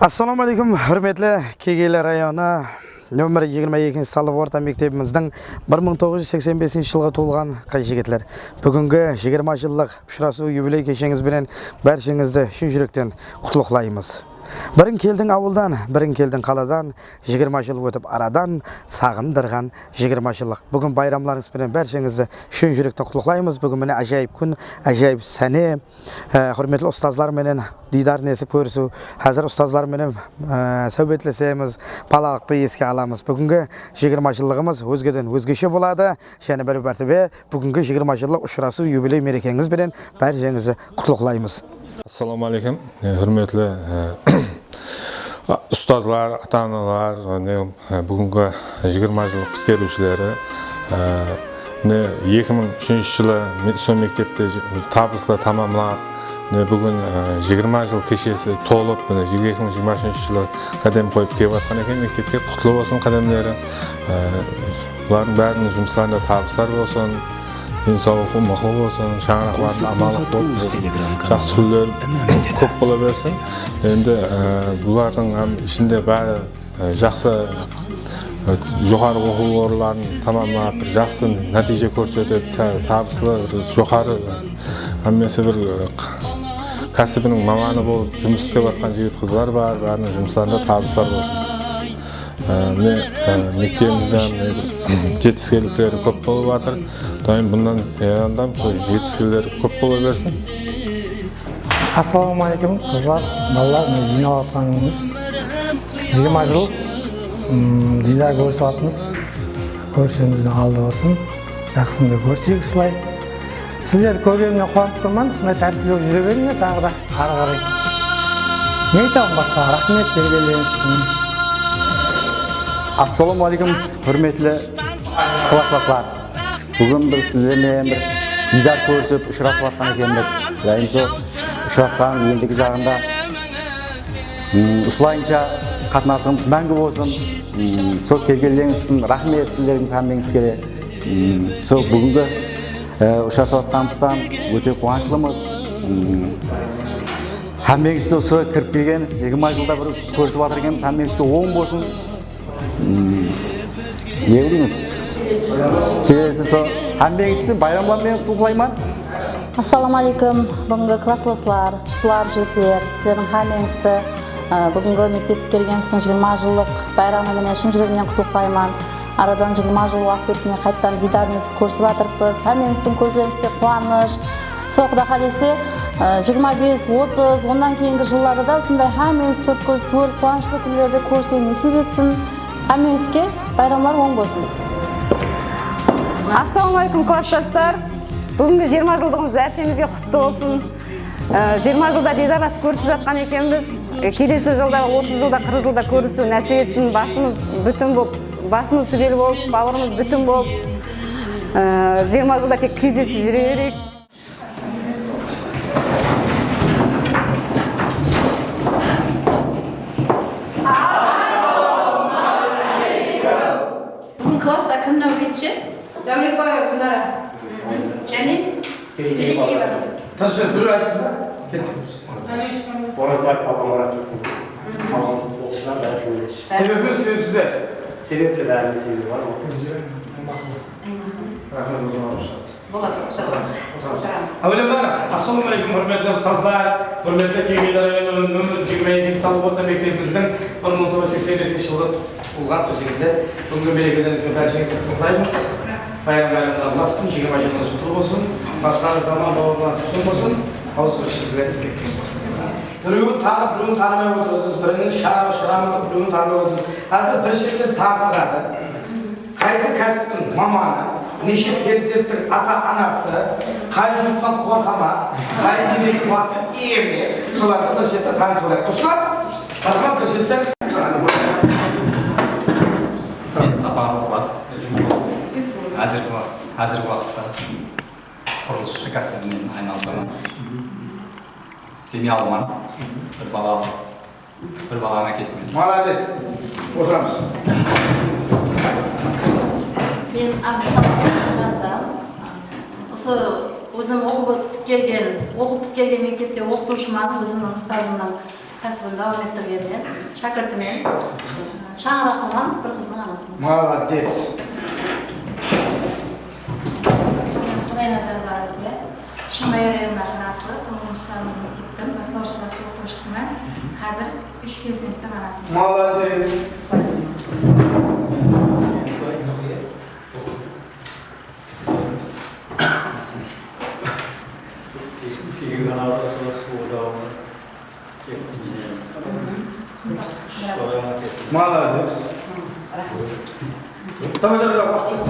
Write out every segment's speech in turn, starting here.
Assalamu alaykum, hurmatli Kegeylar rayoni nömir 22 Salib orta mектebimizдің 1985 жылға толған қай-жігітлер. Бүгінгі 20 жылдық ұшырасу юбилей кешеңіз бенен бәршіңізді шын жүректен құттықтаймыз. Бірін келдің ауылдан, бірін келдің қаладан, 20 жыл өтіп арадан, сағындырған 20 жылық. Бүгін байрамларыңыз бенен бәршіңізді шын жүректен құттықтаймыз. Бүгін міне ажайып күн, ажайып сәне. Құрметті ұстазлар менен дидар несіп көрісу, қазір ұстазлар менен сәубетлесеміз, балалықты еске аламыз. Бүгінгі 20 жылығымыз өзгеден өзгеше болады. Және бір бәртібе бүгінгі 20 жылық ұшырасу юбилей мерекеңіз бенен бәршіңізді құттықтаймыз. Ассаламу алейкум, hürmetli ұстазлар, ата-аналар, бүгінгі 20 жылық құткерушілері 2003 жылы сол мектепте табысты тамамлап, бүгін 20 жыл кешесі толып, 2023 жылы қадам қойып келіп жатқан екен. Мектепке құтлы болсын қадамдары, бұлардың бәрінің жұмыстарында табыстар болсын, денсаулығы мықты болсын, шаңырақтардың амандық болсын, жақсы күндер көп бола берсін. Енді бұлардың ішінде бәрі жақсы жоғары оқу орындарын тамамлап, жақсы нәтиже көрсетіп, табыслы жоғары әммесі бір кәсібінің маманы болып жұмыс істеп жатқан жігіт қызлар бар, бәрінің жұмыстарында табыстар болсын. Мектебіміздің жетістіктері көп болып жатыр. Дайын бұндан яғандам жетістіктері көп бола берсін. Ассаламу алейкум, қызлар, балалар, жиналып жатқанымыз 20 жыл дидар көрісіп жатырмыз. Көрісуіміздің алды болсын, жақсында көрсек осылай. Сіздерді көргенімнен қуанып тұрмын, осындай тәртіптеп жүре беріңдер тағы да ары қарай. Не айтамын басқа, рахмет бергендеріңіз үшін. Assalamu alaikum, hürmetli klaslashlar. Bugün biz sizlerle bir diдар көрісіп, ұшырасып жатқан екенбіз. Яғни сол ұшырасқан ендігі жағында осылайынша қатынасымыз мәңгі болсын. Сол келгендеріңіз үшін рахмет, сіздердің сәлеміңізге. Сол бүгінгі ұшырасып жатқанымыздан өте қуаныштымыз. Әммеңізді осы кіріп келген 20 жылда бір көрісіп жатыр екенбіз. Әммеңізге оң болсын. Не біліңіз? Келесі сол әмбеңізді байрамлармен құттықтаймын. Ассаламу алейкум, бүгінгі классластар, сылар, жігітлер, сіздердің әмбеңізді бүгінгі мектепке келгеніміздің 20 жылдық байрамымен шын жүрегімнен құттықтаймын. Арадан 20 жыл уақыт өткен қайттан дидарымызды көрісіп жатырмыз. Әмбеңіздің көздеріңізде қуаныш. Сол Құда қаласа 25, 30, ондан кейінгі жылдарда осындай әмбеңіз төрт көз төр қуанышлы күндерді көрсең несіп етсін. Әмеңізге байрамлар оң болсын. Ассаламу алейкум, класстастар. Бүгінгі 20 жылдығымыз әрсемізге құтты болсын. 20 жылда дидарасып көрісіп жатқан екенбіз. Келесі жылда, 30 жылда, 40 жылда көрісу нәсіп етсін. Басымыз бүтін болып, басымыз түгел болып, бауырымыз бүтін болып, 20 жылда тек кездесіп жүре берейік. Klasta kim navbatchi? Davletboyeva Gulnora. Және Селекеева. Тырышып бір айтсын ба? Кеттік. Оразбай Папамарат. Себебі сіздер? Себепті бәріне себебі бар ма? Рахмет өзіңіз. Болады. Әуелі ассаламу алейкум, hürmetli ұстазлар, hürmetli Kegeylar rayonының нөмір 22 Салып орта мектебіміздің 1985 жылғы болған жігіттер. Бүгінгі мерекелеріңізбен бәршіңізді құттықтаймыз. Байрамдарыңыз болсын, 20 жылыңыз құтты болсын, бастарыңыз аман бауырларыңыз құтты болсын, ауызбіршілігіңіз бекіткен болсын. Біреуін танып, біреуін танымай отырсыз, бірінің шараматып, біреуін танымай отырсыз. Қазір біршіліктен таныстырады. Қайсы кәсіптің маманы, неше перзенттің ата-анасы, қай жұрттан қорқама, қай денесі басын иеме, соларды біршілікте таныс болады. Құстар, рахмет біршіліктен. Мен Сапаров класс қазіргі уақытта құрылысшы кәсібімен айналысамын. Семьялымын, бір баланың әкесімін. Молодец. Отырамыз. Мен Абдусамат. Осы өзім оқып келген мектепте оқытушымын, өзімнің ұстазымның kasbini davom ettirganman. Shakirtiman. Shang'ira qilgan bir qizning onasiman. Молодец. Xudoy nazar barasiga. Shimbayar mahallasi, Turmushdan ketdim. Boshlovchi mas'ul o'quvchisiman. Hozir 3 farzandning onasiman. Молодец. Молодец. Давай, вaqt yo'q.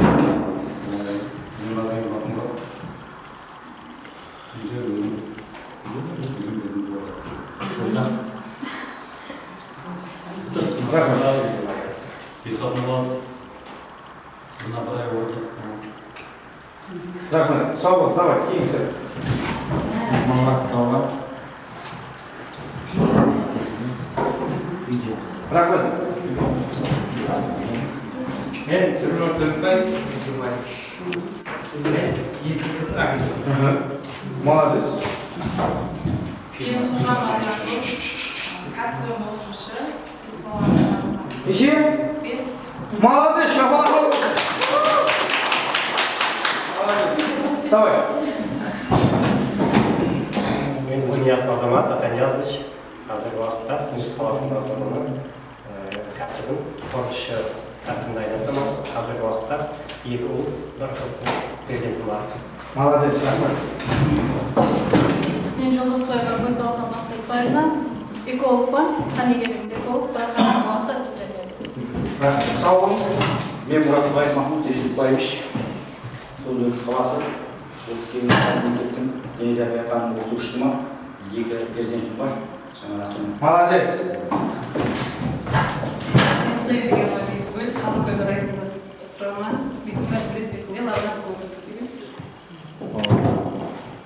Rahmat. Sağ ol. Давай, keyingi. Rahmat. Men Turmush O'tbay Yusufboyev. Sizga 2 qizlar aka. Молодец. Иши? Молодец, шапалак. Молодец. Давай. Men Bunyaz Azamat Ataniyazovich. Hozirgi vaqtda Nukus qalasida o'qiyman. Kasbim qurilish kasbida aylansaman. Hozirgi vaqtda 2 o'g'il, 1 qiz farzandim bor. Молодец, rahmat. Men Jolosboyeva Go'zalxon Nasirboyeva. Ekologman, Qanigelim ekolog, bir vaqtda Rahmat. Sağ olun. Men Muratboyev Mahmud Eshitboyevich. Nukus qalasi 38 mekteптің дене тәрбие пәнінің o'qituvchisiman. 2 farzandim bor. Молодец.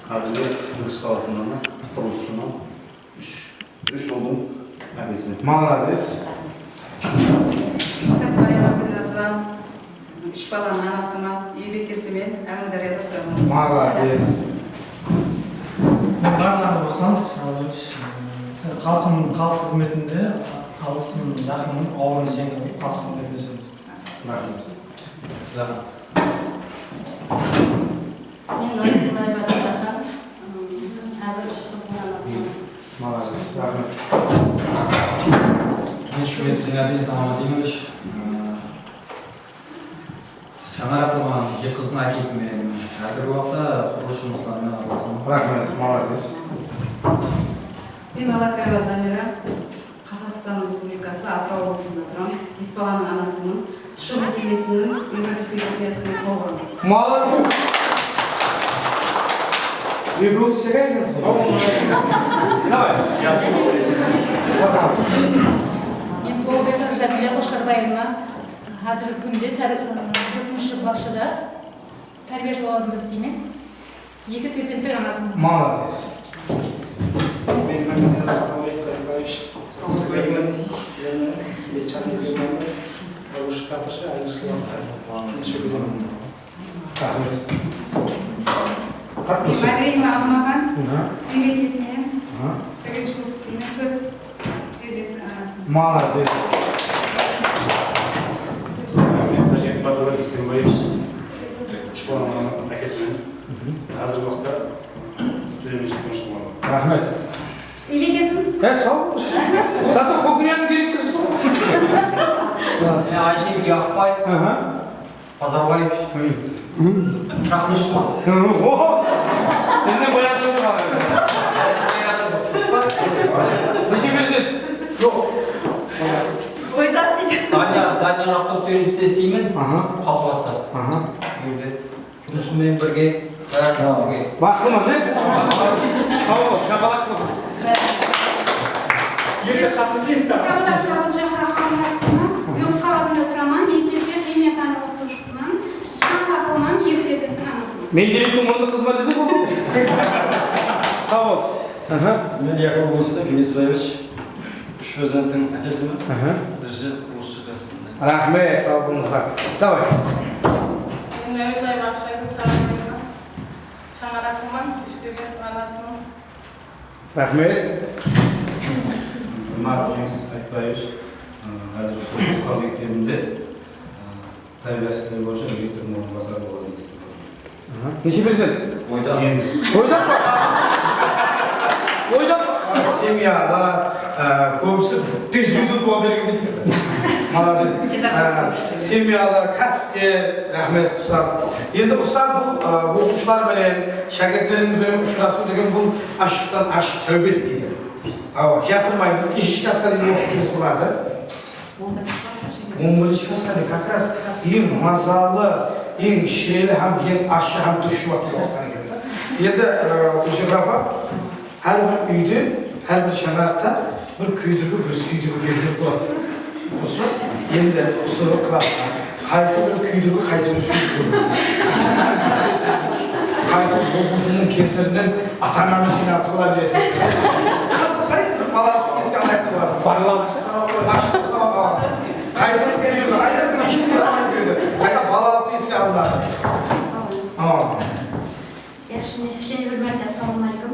Hozirgi Nukus qalasidan quruvchiman. 3 o'g'lim, akasman. Молодец. Satbareva Gulnazvan, 3 balamning onasiman, uy bekasiman, Amudaryoda turaman. Молодец. Barnard Ruslan, xalq xizmetinde қалысын жақынның ауырын жеңіп халық қызметінде жүрміз. Rahmat. Men Nurgulayev Ataxon. Hozir 3 qizning onasiman. Молодец. Rahmat. Men Shvets Gennadiy Salomatinovich. Shang'ira qilgan 2 qizning akasiman. Hozirgi vaqtda qurilish жұмыстарымен араласамын. Rahmat. Молодец. Men Alakayeva Zamira, Қазақстан Республикасы Атырау облысында тұрамын. 10 баланың анасымын. Тұшы мекемесінің Евросоюзының толығырмын. Молодец. Вы будете сегодня? Давай. Мен Толыбек Жамиля Қошқарбаевна. Қазіргі күнде төртінші бақшада тәрбиеші лауазымда істеймін. 2 перзенттің анасымын. Молодец. Men Mamedov Azamat Qodirovich. Своим частным приемом повыше каташа, а не шлем. Еще где-то. Magriyeва Almaxon, uy bekasiman, Tagachko istayman, 4 farzandning onasiman. Молодец. Men Tajik Badroy Isimboyevich. Shkolam akasiman. Hozirgi vaqtda student ishlayman. Rahmat. Uy bekasiman. Sağ ol. Zaten kokuyan gerek kız. Ayşe Cahbay, Pazarbayev, Şahmışman. Sen ne boyadın mı bana? Neçe verirsin? Yok. Soydan değil. Danya Rakkos Söylemiş'te isteyeyim. Kalfat'ta. Şunusымен бірге, бірге. Baktınız he? Tamam, şabalak mı? Yerде қатысайын саған. Қабадар Шағын Шахраханова, Nukus қаласында тұрамын, мектепте химия пәні оқытушысымын. Шаңғыра қылман 2 перзенттің анасымын. Men direktің мұрынды қызма деді ғой. Sağ ol. Men Yakov Gustav Genesboyevich, 3 farzandning akasiman. Hozircha qurilish kasbida. Rahmet, sağ olun. Давай. Men Nurgulayev Ataxon. Shang'ira qilgan 3 perzenttің anasımın. Rahmet. Hurmat Cengiz Айтбаевич hozir shu Buxoro maktabida tarbiyasilar bo'yicha direktor o'rinbosari bo'lgan. Necha bersan? Oydan. Oydan. Семьяlar, ko'psi tezlikda duo bergan. Молодец. Семьяlar, kasbga rahmat ustoz. Endi ustoz bu o'quvchilar bilan, shogirdlaringiz bilan uchrashuv degan bu ashqdan ashq so'hbat deydi. Yasirmaymiz, ish kasbida o'qituvchimiz bo'ladi. 11-klassda как раз eng mazali, eng shirin ham eng ashq ham dush vaqtda o'qigan ekanlar. Endi o'sha g'alaba har bir uyda, har bir shanaqda bir kuydirgi, bir suydirgi bezib bo'ladi. O'sha endi usul klassda qaysi bir kuydirgi, qaysi bir suydirgi. Qaysi bir o'quvchining kesiridan ota-onamiz kinosi bo'ladi. Qasqay bola eski alaqda bor. Parlamentda qaysi bir kuydirgi, ayta bir kuydirgi. Ayta bolalikda eski aladi. Yaxshi bilmayman. Assalomu alaykum.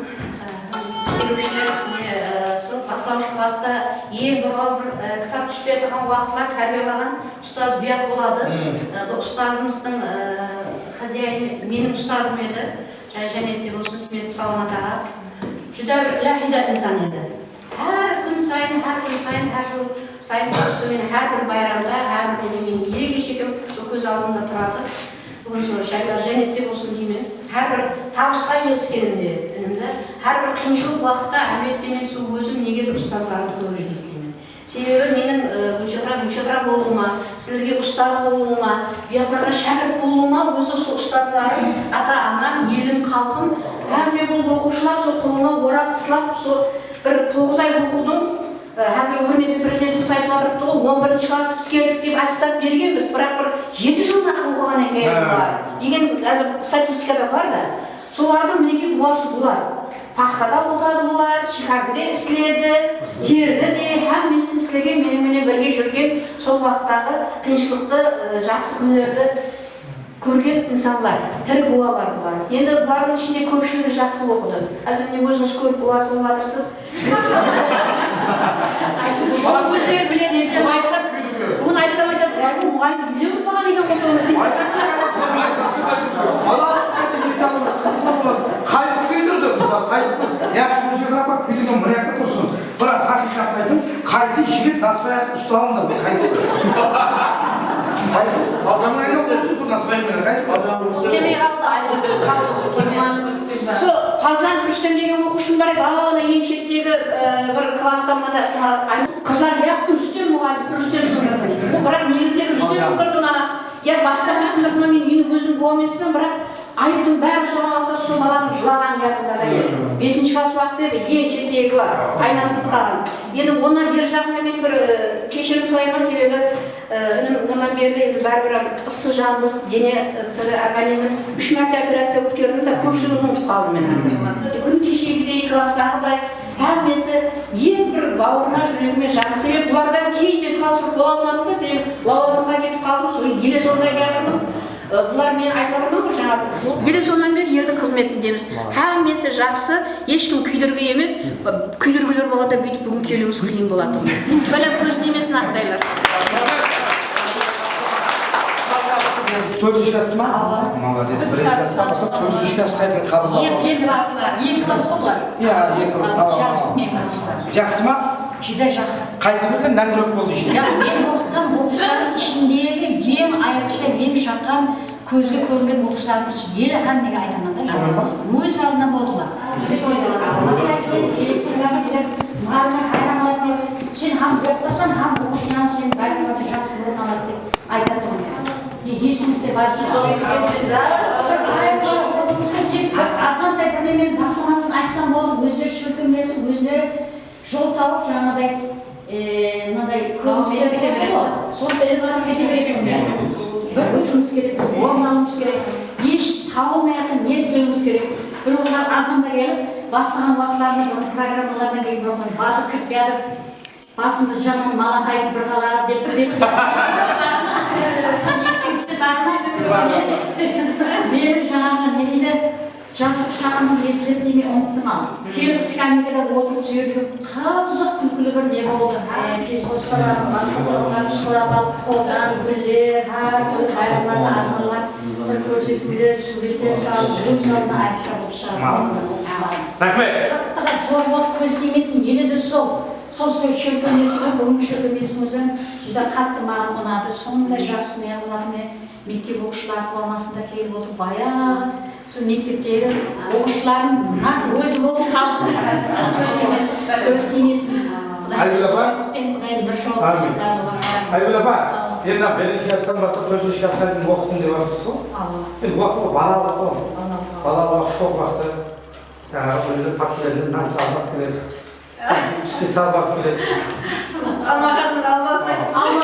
Boshlang'ich klassda eng bir kitob tushib turgan vaqtlar tarbiyalagan ustoz bu yoq bo'ladi. Bu ustozimizning xoziyani mening ustozim edi. Jannatda bo'lsin, Ismet Salomat ağa. Juda bir lahida inson edi. Har kun sayin, har yil sayin har bir bayramda, har bir mening yirik ishikim shu ko'z oldimda turadi. Bugun sonra shaylar jannatda bo'lsin deyman. Har bir tabisqa erishganimda, önümde har bir qiyinchilik vaqtda albatta men shu o'zim negadir ustozlarimni ko'proq eslayman. Sebebi mening mushaqra bo'lishim, sizlarga ustoz bo'lishim, bu yoqlarga shogird bo'lishim, o'zi shu ustozlarim, ota-onam, elim, xalqim, hozir bu o'quvchilar shu qo'lini o'rab, islab, shu bir 9 oy o'qidim. Hozir hurmatli prezidentimiz aytib o'tiribdi, 11-klass bitirdik deb attestat berganmiz, biroq bir 7 yildan o'qigan ekanlar degan hozir statistikada bor-da. So'larning meniki duosi bular. Paxtada o'tadi bular, Chikagida islaydi, yerdida hammasini islagan, men birga yurgan, so'l vaqtdagi qiyinchilikni, yaxshi kunlarni ko'rgan insonlar, tirik guvohlar bular. Endi ularning ichida ko'pchiligi yaxshi o'qidi. Hozir men o'zingiz ko'rib guvoh bo'latirsiz. O'zlari biladi, deb aytsam, bugun aytsam aytadi, "Voy, muayyin yilib turgan ekan qo'shilib." Qaytib kuydirdi, qaytib. Yaxshi o'quvchilar bor, kuydirgan bir yoqda tursin. Biroq haqiqatni ayting, qaysi yigit nasibiyat ustalandi bu qaysi? Qaysi? Odamlarni o'qituvchi nasibiyat bilan qaysi? Kemay qoldi, shu Falzan Rustam degan o'quvchim bor edi, ana eng chetdagi bir klassda mana qizlar yo'q, Rustam muallim, Rustam sindirdi. Biroq negizda Rustam sindirdimi? Ya boshqa sindirdimi? Men yeni o'zim guvohman, biroq aytdim bari shu vaqtda shu balani yig'lagan gapimda da edi. 5-klass vaqtda edi, eng chetdagi klass, aynasini qaragan. Endi ondan beri жағында men bir kechirim so'rayman, sebebi ondan beri baribir isi jonimiz, dena tiri organizm 3 marta operatsiya o'tkazdim da ko'pchiligini unutib qoldim men hozir. Kun kechagidagi klasslarday hammasi eng bir ba'vrina yuragimga yaqin. Sebab bulardan keyin men klassruk bo'la olmadim da, sebab lavozimga ketib qoldim, shu yil sonida kelamiz. Bular men aytib o'tirman-ku, жаңағы yil sondan beri yerda xizmatindamiz. Hammasi yaxshi, hech kim kuydirgi emas. Kuydirgilar bo'lganda bu bugun kelimiz qiyin bo'ladi. Mana ko'z demasini aqdaylar. 4-klassmi? Молодец. 1-klassda bo'lsa 4-klass qayta qabul qiladi. Eng klass o'qlar. Ya, yaxshimi? Juda yaxshi. Qaysi biridan nandiroq bo'ldi ishing? Ya, men o'qitgan o'quvchilarning ichidagi eng ayriqcha, eng shaqqan, ko'zga ko'ringan o'quvchilarning ichida hammaga aytaman-da. O'z oldidan bo'ldilar. Sen ham o'qisan, ham o'qishdan sen balki yaxshi bo'ladi deb aytaman. Hech kimsa barcha ason men maslahatini aytsam bo'ldi, o'zlari tushuntirmasa, o'zlari yo'l topib жаңағыдай мындай ko'rsatib beradi. So'nda elbette ketaveramiz. Bir o'timiz kerak, o'rnalimiz kerak. Hech tavolmayotgan ne istaymiz kerak. Bir ular azonda kelib, boshlagan vaqtlarni bir programmalardan keyin bir batib kirib kelib, basında jamon malaqay bir qalar deb Men жаңағы не deydi? Жастық шағымның есіліп деме ұмыттым ал. Келіп скамейкада отырып жерде қызық күлкілі бір не болды. Пешқосқалар, басқа жағынан сұрап алып, қолдан гүлдер, түрлі қайрымдар, арналар, бір көрсетулер, суреттер салып, өз жазына айтша болып шығады. Рахмет. Қаттыға зор болып көз тимесін, елі де сол. Сол шөкөнесін, бүгінгі шөкөнесін өзін жүдә қатты маған ұнады. Сондай жақсы мен олармен мектеп оқушылар қуамасында келіп отыр. Баяғы сол мектептегі оқушыларым өзі болып қалды. Өз кеңесін. Айгүл апа. Айгүл апа, енді бірінші класстан бастап төртінші классқа дейін оқыдым деп жатырсыз ғой? Енді уақыт балалық қой. Балалық шоқ уақыты. Жаңағы пакелерден нан салмақ келеді. İşte sabah böyle. Almakanın almasın. Alma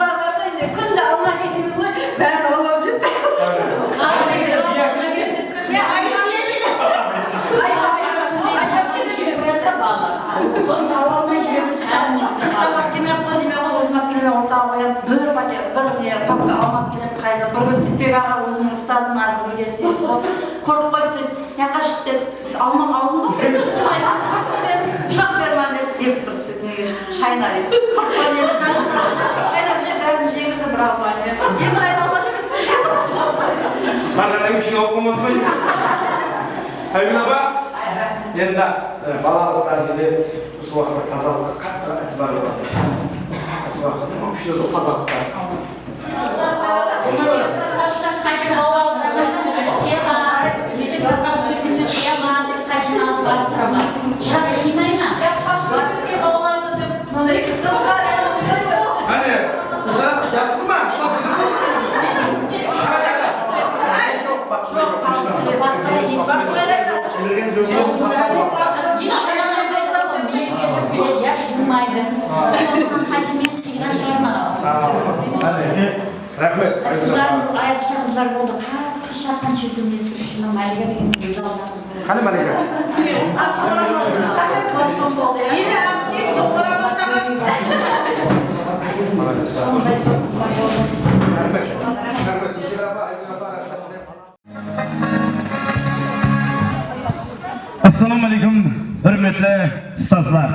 bağlarda indi. Kında alma dediğimizi ben olmayacağım. Ya ayağım yedin. Ayağım Son tavalmay жерimiz қалмыз. Табақ демек қой демек қой өз мәктебіме ортаға қоямыз. Бір папка алмап келеді қайда. Бір күн Сетпек аға өзінің ұстазым азыр бірге істейміз ғой. Қорқып қойды сөйтіп, яқа шық деп, алмам аузында шақ берман деп тұрып сөйтіп неге шайна деп. Қорқып еді шайнап жеп бәрін жегізді бір алмай деп. Енді қайда алма жемесін. Барғаннан үшін оқымыз ғой. Айгүл апа, енді балалықтар дейді, осы уақытта тазалыққа қатты әтібар болады. Әтібар үшілерді тазалықтар. Hani, uzak yazdı mı? Rahmet. Ayakta kızlar oldu. Kaç şarttan çekilmeyiz bir işine Malika dedim. Hani Malika? Yine aktif sofra bakalım. Assalamu alaikum hürmetli ustazlar.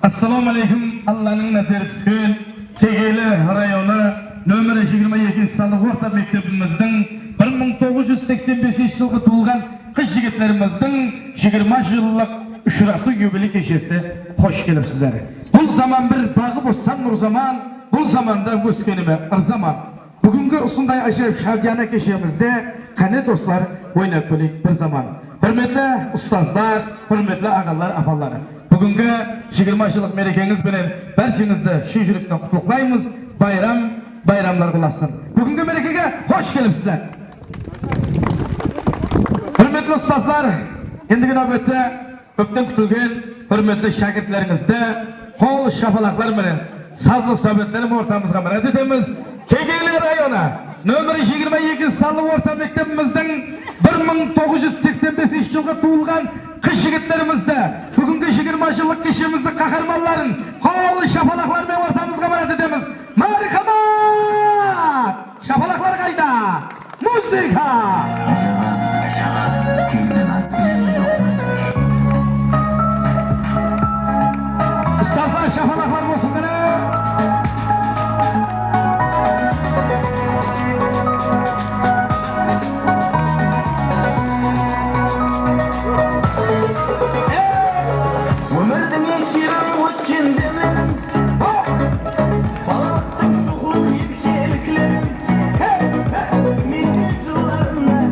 Assalamu alaikum Allah'ın nazarı sükun. Kegeli rayonu nömrə 22 sanlı orta mektebimizдің 1985 yılғы tuğulgan kız yigitlerimizдің 20 yıllık üşürası yübili keşesine hoş gelipsizler. Bu zaman bir bağı bozsan nur zaman, bu zamanda öskenime zaman. Bugünkü usunday aşırı şadiyana keşemizde kane dostlar oynap bölük bir zaman. Hürmetli ustazlar, hürmetli ağalar, apalar. Bugünkü 20 yıllık merekeniz bilen berşinizde şişirikten kutluqlayımız. Bayramlar bulasın. Bugünkü merekege hoş gelipsizler. Hürmetli ustazlar, endigi navbatda köpten kutilgan hürmetli şagirdlaringizda qo'l shapaloqlar bilan sazli sohbatlarni o'rtamizga murojaat etamiz. Kegeyli rayoni nömrə 22 sanlı o'rta mektebimizning 1985 yılga tug'ilgan qiz yigitlarimizda bugungi 20 yillik kishimizning qahramonlarini qo'l shapaloqlar bilan o'rtamizga murojaat etamiz. Marhamat! Şapalaklar qayda? Muzika! Ustazlar şapalaklar olsun bana. Ömürden yaşıram o'tgandaman. Balaqdan shuqluq yelkeliklerim. Mektep yıllarında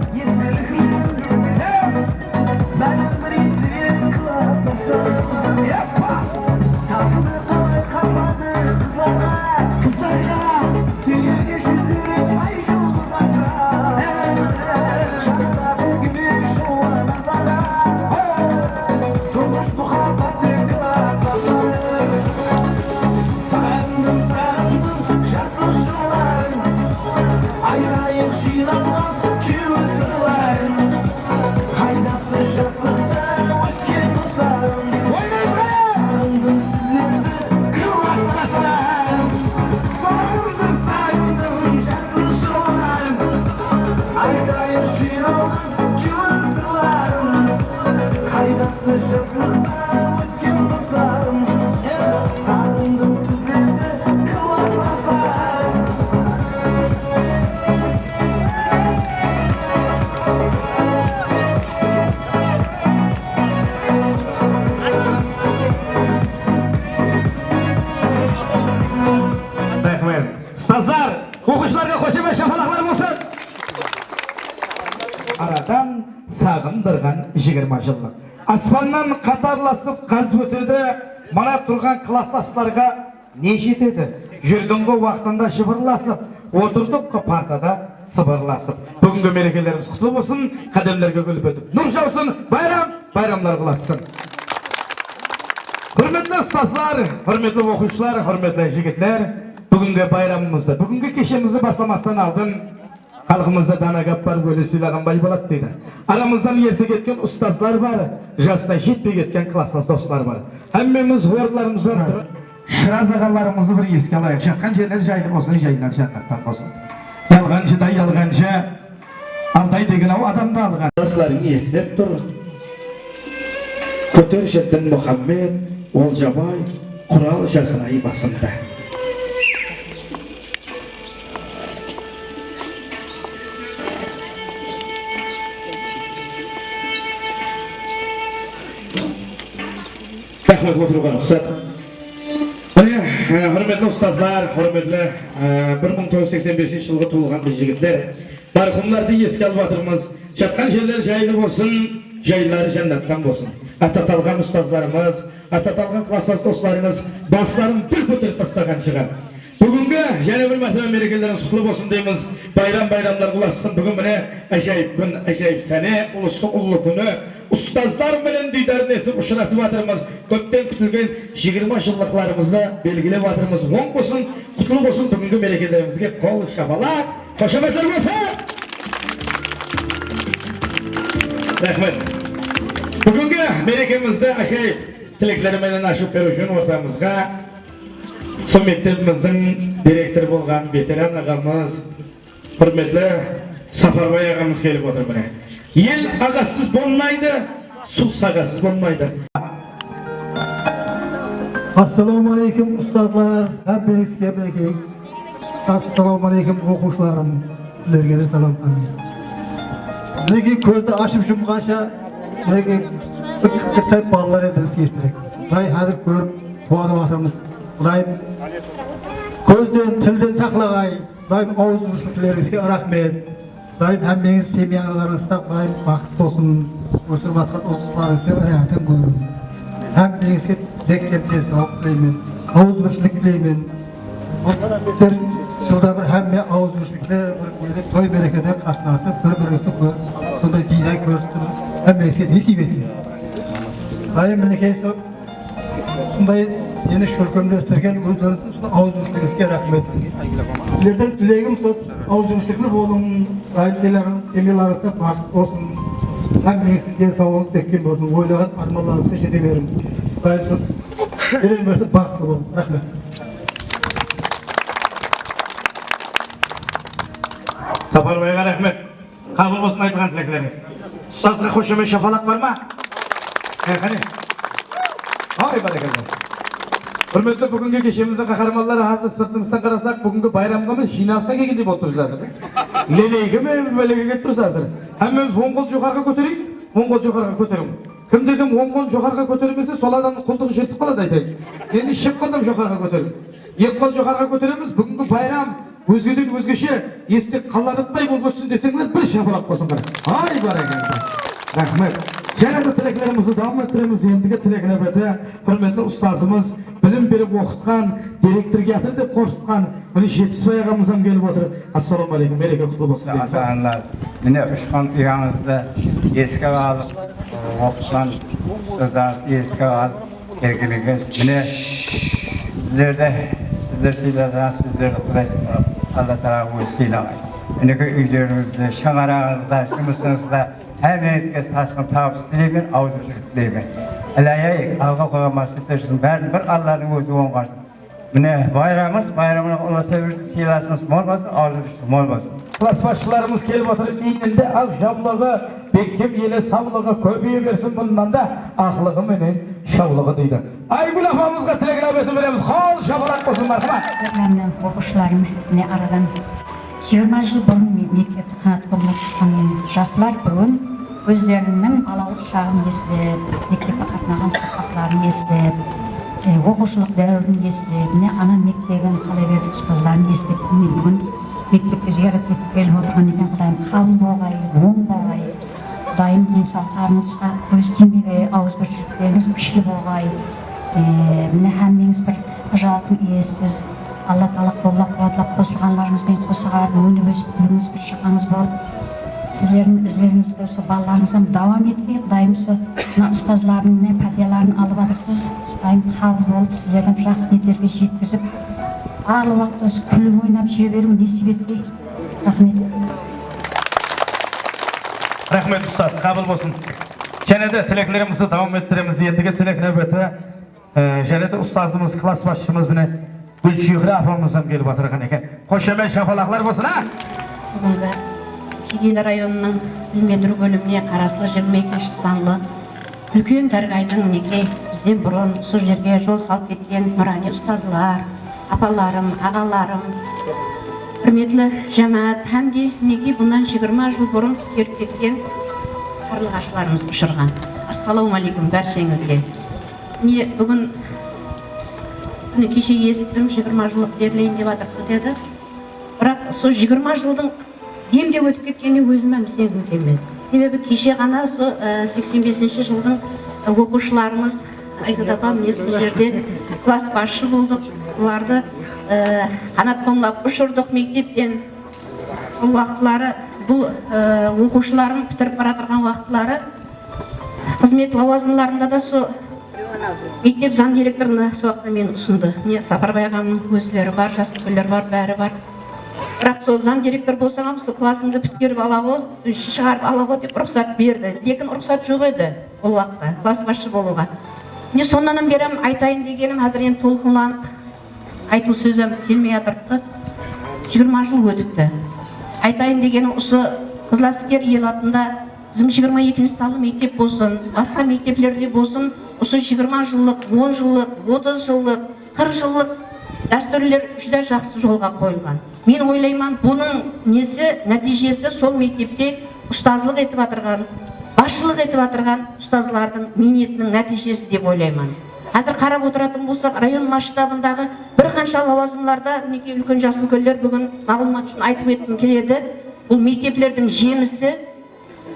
сағындырған 20 жылдық. Аспаннан қатарласып қаз өтеді, мана тұрған класстастарға не жетеді? Жүрдіңгі уақытында жыбырласып, отырдық партада сыбырласып. Бүгінгі мерекелеріміз құтты болсын, қадамдарға гүл өтіп. Нұр жаусын, байрамлар құласын. Hürmetli ustazlar, hürmetli okuyucular, hürmetli jigitler, bugünkü bayramımızda, bugünkü keşemizi başlamasdan aldın, halkımızda dana gappar gölü suylagan bay bolat deydi. Aramızdan yerte ketken ustazlar var, jasda jetpe ketken klassas dostlar var. Hemmemiz horlarımızdan turib, Şiraz ağalarımızı bir eski alayıq. Şakkan şeyler jaylı olsun, jaylar şakattan olsun. Yalğancı da yalğancı, Altay degen o adamda alğan. Dostlarını eslep dur. Kötür Şeddin Muhammed, Olcabay, Kural Şarkınayı basında. Rahmet oturuğa ruhsat. Hürmetli ustazlar, hürmetli 1985 yılga tuğulgan biz jigitler, marhumlardı eski albatırımız, çatkan şeyler jaylı olsun, jayları cennetten olsun. Atatalgan ustazlarımız, atatalgan klassas dostlarımız, baslarını bir pıtır pıstakan çıkar. Bugünkü jene bir mertebe merekelerin kutlu olsun deyimiz, bayramlar ulaşsın. Bugün bine acayip gün, acayip sene, uluslu ullu günü, ustazlar bilen didar nesip uçurası batırımız, köpten kütülgen 20 yıllıklarımızda belgili batırımız, on olsun, kutlu olsun bugünkü merekelerimizge kol şabalar, hoşametler olsun. Rahmet. Bugünkü merekemizde acayip tileklerimden aşıp verişin ortamızga, son mektebimizin direktörü bolgan veteran ağamız, hürmetli Saparбай ağamız gelip otur buna. El ağasız bolmaydı, su sagasız bolmaydı. Assalamu alaikum ustazlar, hepinizge bereket. Assalamu alaikum okuşlarım, sizlerge de salam. Bizge közde açıp jumgaça, bizge kitap ballar edilip yetmek. Day hazır görüp kuanıp atırmız. Daim gözden, tilden saklagay, daim ağızmızlıklarınızga rahmet. Daim hemmeniz semyalarınızda daim bakıt olsun, ösür baskat olsunlarınızga rahatım görürüz. Hemmenizge deklemde sağlık dileymen, ağızmızlık dileymen. Bizler şurada bir hemme ağızmızlıkla bir toy berekede katlasıp, bir-birinizde sonda diyecek görsünüz, hemmenizge nesip etsin. Daim menekeyse sunday yeni şölkömde östergen özlerinizin ağızmızlıkınızga rahmet. Sizlerden dileğim ağızmızlıklı bolun, ailelerin, semyalarınızda bakıt olsun. Hemmenizge sağlık bekleyin olsun, oylagan armanlarınızı jeteverin. Daim verilmesi bakıtlı olun. Rahmet. Saparbay'a rahmet. Kabul olsun aytgan tilekleriniz. Ustazga hoşeme şafalak var mı? Hani? Hay barakallah. Hürmetli bugünkü keşemizde kahramanları hazır sırtınızdan karasak bugünkü bayramımız jinasına gidip oturuz hazır. Leneyge mi böyle gidip duruz hazır. Hemmemiz 10 kol yukarıga kötüreyik, 10 kol yukarıga kötüreyim. Kim dedim 10 kol yukarıga kötürmese sol adamın koltuğu şertip kaladı aytayım. Endi şep kaldım yukarıga kötüreyim. 2 kol yukarıga kötüremiz bugünkü bayram. Özgeden özgeşe estek kalanıtтай болып өтсін десеңдер bir şapalak basınlar. Hay barakallah. Rahmet. Cenab-ı tileklerimizi devam ettiremiz. Endigi tilek nöbeti hürmetli ustazımız bilim berip okutkan, direktör getir dep korkutkan mine Jetibay ağamızdan gelip otur. Assalamu alaikum. Mereke kutlu bolsun. Ata-analar, mine uçkan uyağınızda eski alıp okutkan sözlerinizi eski alıp belgilediğiniz mine sizler seylerseniz sizler Allah Teala seylemeyin. Mine üylerinizde, şamarağınızda, şumusunuzda hemmenizge taşkın tapısı dileymen, ağızmışlık dileymen. Alayayık, alga koyamaz sizlersin, bärini bir Allah'ın özü oğarsın. Mine bayramına Allah seversin, seylersiniz, mol basın, ağızmışlık mol basın. Klas başçılarımız kelip oturup dininde akşamlığı, bekkim yele savlığı köpeye versin bundan da ahlığı menen şavlığı deydi. Aygül afamızga tilek nöbeti veremiz, kol şabalak olsun marhaba. Memnun okuşlarım ne aradan 20 yıl burun mektepte kanat bulmak çıkan yaşlar bugün özlerinin balalık çağını eslep, mektepte katnagan sokaklarını eslep, okuşluk dövrünü eslep, ne ana mektebin kalaverdik çıpızlarını eslep, bugün mektepte ziyaret etip gelip oturgan eken Kudayım kalın boğay, oğun boğay, Құдайым денсаулықтарыңызға көз тимей, ауызбіршіліктеріңіз күшлі болғай. Міне әммеңіз бір ажалдың иесіз. Алла Тағала қолдап қуатлап қосылғанларыңызбен қосығар, өні өсіп күліңіз бір шықаңыз болып. Сіздердің ізлеріңіз болса, балаларыңыздан давам етпей, Құдайым мына ұстазлардың пәтияларын алып жатырсыз. Құдайым қабыл болып, сіздердің жақсы неттерге жеткізіп, барлық уақытта күліп ойнап жүре беру несіп етпей. Рахмет. Рахмет ұстаз, қабыл болсын. Және де тілеклерімізді давам еттіреміз. Ендігі тілек нөбеті және де ұстазымыз, класс басшымыз міне Гүлшүйхі апамыздан келіп отырған екен. Қошемей шапалақлар болсын, Бүгінгі Кегейлі районының білмендіру бөліміне қарасылы 22-ші санлы үлкен Даргайдың неге бізден бұрын сол жерге жол салып кеткен нұрани ұстазлар, апаларым, ағаларым, құрметлі жамаат әмде неге бұндан 20 жыл бұрын кетіп кеткен қарлығашыларымыз ұшырған. Ассалаумалейкум бәршеңізге. Не бүгін кеше естірім 20 жылық берілейін деп атырды деді. Бірақ сол 20 жылдың демде өтіп кеткеніне өзіме сенгім келмеді. Себебі кеше ғана сол 85-ші жылдың оқушыларымыз Айзат апам міне сол жерде класс басшы болдық. Оларды қанат қомлап ұшырдық мектептен. Сол уақытлары бұл оқушыларым бітіріп бара жатқан уақытлары қызмет лауазымдарында да сол мектеп зам директорына сол уақытта мен ұсынды. Не Сапарбай ағамның өзлері бар, жас үлкендер бар, бәрі бар. Бірақ сол зам директор болсам, сол классыңды біткеріп ала ғой, шығарып ала ғой деп рұқсат берді. Лекін рұқсат жоқ еді ол уақытта класс басшы болуға. Не сондан берем айтайын дегенім қазір енді толқынланып айту сөзім келмей жатырды. 20 жыл өтіпті. Айтайын дегенім осы Қызыләскер ел атында біздің 22-ші салы мектеп болсын, басқа мектеплерде болсын, осы 20 жылдық, 10 жылдық, 30 жылдық, 40 жылдық дәстүрлер жүзде жақсы жолға қойылған. Мен ойлаймын, бұның несі, нәтижесі сол мектепте ұстазлық етіп атырған, басшылық етіп атырған ұстазлардың минетінің нәтижесі деп ойлаймын. Қазір қарап отыратын болсақ, район масштабындағы бір қанша лауазымларда неке үлкен жас үлкендер бүгін мағлұмат үшін айтып өткім келеді. Бұл мектеплердің жемісі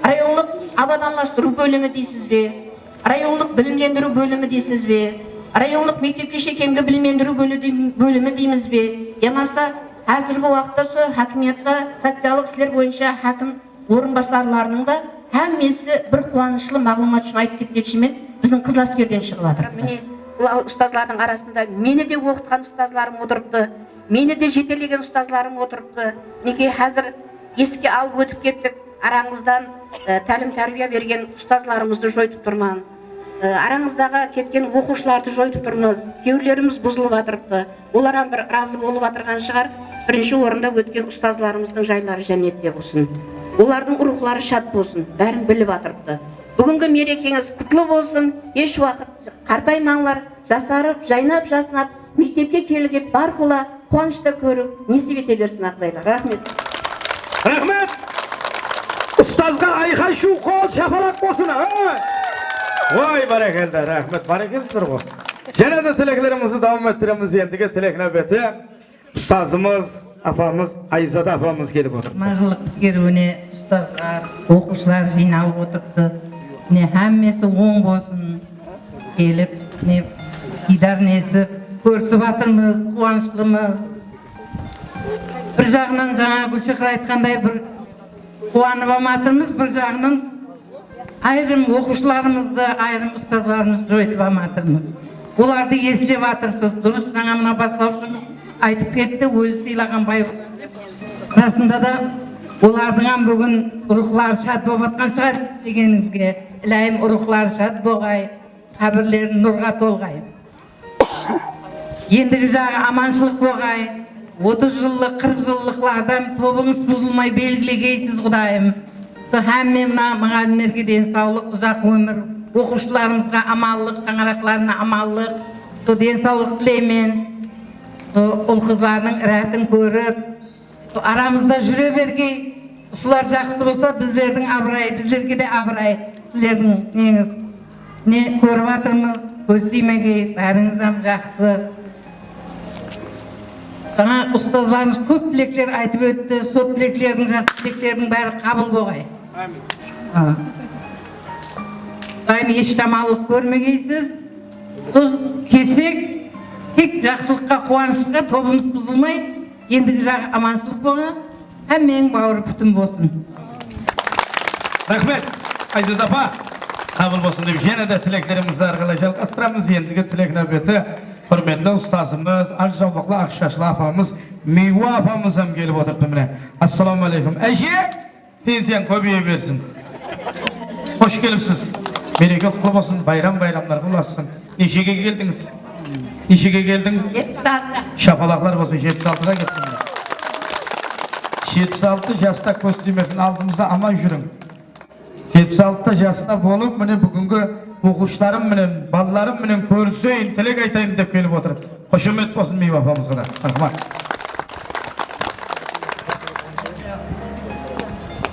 районлық абаттандыру бөлімі дейсіз бе? Районлық білімдендіру бөлімі дейсіз бе? Районлық мектепке кемгі білімдендіру бөлімі дейміз бе? Ямаса қазіргі уақытта сол хакиметті социалдық істер бойынша хакім орынбасарларының да әммесі бір қуанышлы мағлұмат үшін айтып кетпекшімен біздің Қызыләскерден шығып жатыр. Міне бұл ұстазлардың арасында мені де оқытқан ұстазларым отырыпты, мені де жетелеген ұстазларым отырыпты. Неге қазір еске алып өтіп кеттік, араңыздан тәлім тәрбие берген ұстазларымызды жойып тұрман. Араңыздағы кеткен оқушыларды жойып тұрмыз. Кеулеріміз бұзылып жатырыпты. Оларға бір разы болып жатырған шығар. Бірінші орында өткен ұстазларымыздың жайлары жәннетте болсын. Олардың рухлары шат болсын. Бәрін біліп жатырыпты. Бүгінгі мерекеңіз құтлы болсын. Еш уақыт қартаймаңлар, жасарып, жайнап, жаснап, мектепке келіп бар құла қуанышта көріп, несіп ете берсін Ақдайға. Рахмет. Рахмет! Ұстазға айқай шу қол шапалақ болсын. Vay бәрекелді, рахмет, бәрекелсіздер ғой. Және де тілеклерімізді давам еттіреміз. Ендігі тілек нәбеті ұстазымыз, апамыз, Айзада апамыз келіп отыр. Мажылық керуіне ұстаздар, оқушылар жиналып отырыпты. Әммесі оң болсын, келіп, дидар несіп, көрісіп жатырмыз, қуанышлымыз. Бір жағынан жаңа Гүлшихра айтқандай бір қуанып жатырмыз, бір жағынан айрым оқушыларымызды, айрым ұстазларымызды жойып жатырмыз. Оларды еслеп жатырсыз. Дұрыс, жаңа мына бастаушымыз айтып кетті, өзі сыйлаған бай. Расында да олардың бүгін рухлары шат болып жатқан шығар дегеніңізге. Илайым рухлары шат болғай, қабірлерін нұрға толғай. Ендігі жағы аманшылық болғай. 30 жыллық, 40 жыллықлардан тобыңыз бұзылмай белгілегейсіз Құдайым. Әмме мұғалімдерге денсаулық, ұзақ өмір, оқушыларымызға амаллық, шаңырақларына амаллық, денсаулық тілеймен, ұл-қызларының рәтін көріп, арамызда жүре бергей, солар жақсы болса, біздердің абырай, біздерге де абырай, сіздердің неңіз, не көріп жатырмыз, көздеймегей, бәріңізден жақсы. Жаңа ұстазларымыз көп тілектер айтып өтті, сол тілектердің жақсы тілектердің бәрі қабыл болғай. Құдайым еш жаманлық көрмегейсіз. Сол кесек тек жақсылыққа, қуанышқа тобымыз бұзылмай, ендігі жағы аманшылық болған, әмменің бауыры күтім болсын. Рахмет, Айдыз апа, қабыл болсын деп және де тілектерімізді арқылы жалғастырамыз. Ендігі тілек нәбеті құрметті ұстазымыз, Ақжаулықлы Ақшашлы апамыз, Мейуа апамыз әм келіп отырды міне. Ассаламу алейкум. Әже, пенсияң көбейе берсін. Қош келіпсіз. Мереке құтты болсын, байрамдар боласың. Нешеге келдіңіз? Нешеге келдің? 76. Шапалақлар болсын, 76-ға кеттіңіз. 76 жаста көз тимесін, алдымызда аман жүрің. 76 жаста болып, міне бүгінгі оқушыларым менен, балаларым менен көрсейін, тілек айтайын деп келіп отыр. Қошемет болсын Мейуа апамызға да. Рахмат.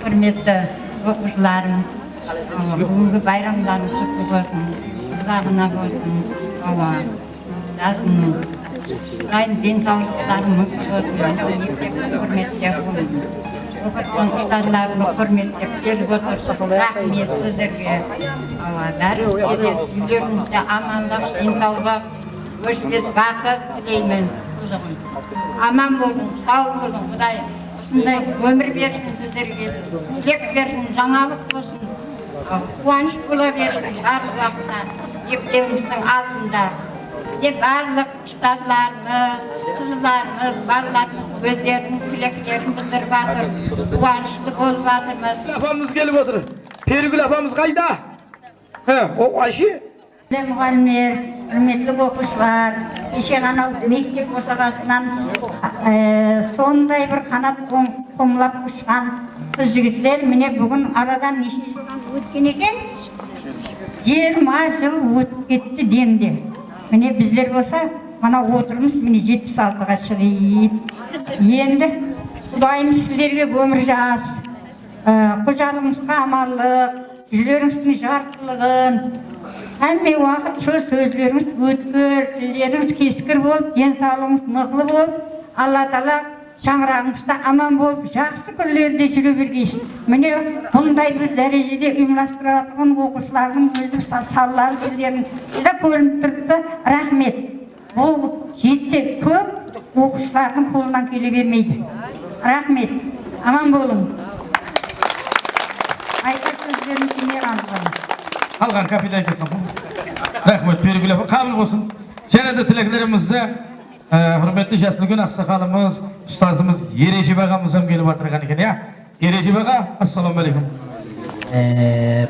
Құрметті оқушыларым, бүгінгі байрамдарың құтты болсын, ұзағына болсын, Құдайым денсаулықтарыңыз болсын, құрметтеп болсын. Оқытқан ұстаздарымды құрметтеп келіп отырсыз. Рахмет сіздерге. Үйлеріңізде амандық, денсаулық, өшпес бақыт тілеймін. Аман болың, сау болың, Құдайым. Осындай өмір берсін сіздерге, тілек берсін, жаңалық болсын, қуаныш бола берсін барлық уақытта, ертеңіміздің алдында. Деп барлық ұстазларымыз, қызларымыз, балаларымыз өздерінің тілектерін білдіріп жатыр, қуанышты болып жатырмыз. Апамыз келіп отыр. Перігүл апамыз қайда? О, Айше? Мұғалімдер, құрметті оқушылар, кеше ғана мектеп босағасынан сондай бір қанат қомлап ұшқан қыз жігіттер міне бүгін арадан неше жыл өткен екен? 20 жыл өтіп кетті демде. Міне біздер болса, мана отырмыз, міне 76-ға шығып. Енді Құдайым сіздерге өмір жас, қожалығыңызға амандық, жүздеріңіздің жарқылығын, әмме уақыт сөздеріңіз өткір, тілдеріңіз кескір болып, денсаулығыңыз нығлы болып, Алла Тағала шаңырағыңызда аман болып, жақсы күндерде жүре бергейсіз. Міне бұндай бір дәрежеде ұйымдастыратын оқушылардың өзі салалары елдерін да көрініп тұрды. Рахмет. Бұл жетсе көп оқушылардың қолынан келе бермейді. Рахмет. Аман болың. Айтар сөздерін кеме Қалған капитан айтасың. Рахмет, Перігүл апа, қабыл болсын. Және де тілектерімізді құрметті Жасылгүл ақсақалымыз, ұстазымыз Ережеп ағамыз келіп отырған екен, я? Ережеп аға, ассаламу алейкум.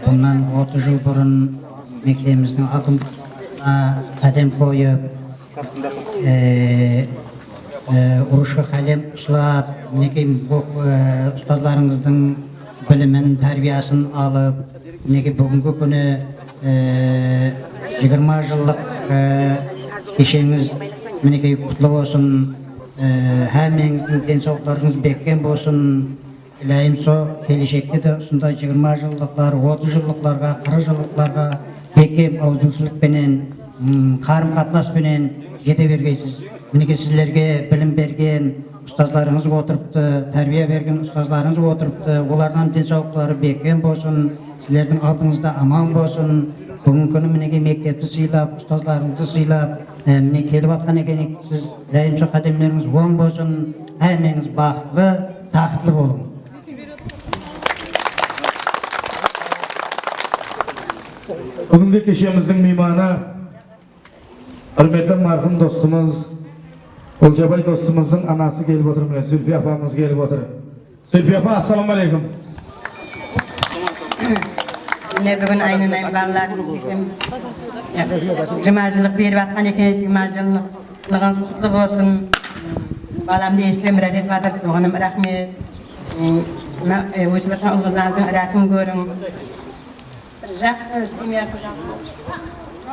Bundan 30 yıl burun mektemizin altında kadem koyup, uruşu kalem ışlap, bu ustazlarımızın bilimin, terbiyasını alıp, bugünkü günü 20 yıllık işiniz kutlu olsun, hemenizin densallıklarınız bekken olsun. İlahim so, gelecekte de sonda 20 yıllıklar, 30 yıllıklarga, 40 yıllıklarga bekem avuzunçuluk benen, karım katlas benen yete bergeysiz. Mineke sizlerge bilim bergen ustazlarınız oturuptu, terbiye bergen ustazlarınız oturuptu. Olardan densallıkları bekem olsun, sizlerдің алдыңызда aman olsun. Bugün günü mineke mektepti sıylap, ustazlarınızı sıylap, mine kelip atkan ekenik siz İlahim so kademleriniz oң olsun, hemeniz bakıtlı, tahtlı olun. Bugünkü keşemizin meymanı, hürmetli marhum dostumuz, Olcabay dostumuzun anası gelip oturmuyor, Zülfiye apamız gelip oturuyor. Zülfiye apa, assalamu alaikum. Yine bugün aynen bağlarımız için 20 yıllık bir vatkan ekeniz, 20 yıllığınız kutlu olsun. Balamda istem radet vadır, soğanım rahmet. Özbekistan oğullarınızın rahatını görün. Жақсы семья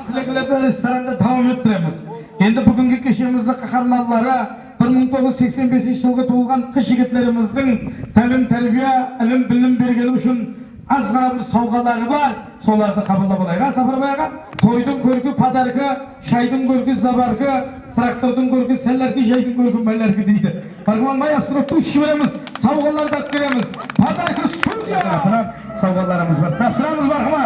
Тілектерді ресторанды tamam ettiremiz. Енді бүгінгі кешемізді қаһармандары 1985 жылғы туылған қыз жігіттеріміздің тәлім тәрбие, ілім білім бергені үшін аз ғана бір сауғалары бар. Соларды қабылдап алайық. Сапарбай аға, тойдың көркі подаркы, шайдың көркі забаркы, трактордың көркі сәлләркі, жайдың көркі мәлләркі дейді. Барғанбай астроптың іші береміз, сауғаларды әткереміз. Подаркы студия! Сауғаларымыз бар. Тапсырамыз барғыма.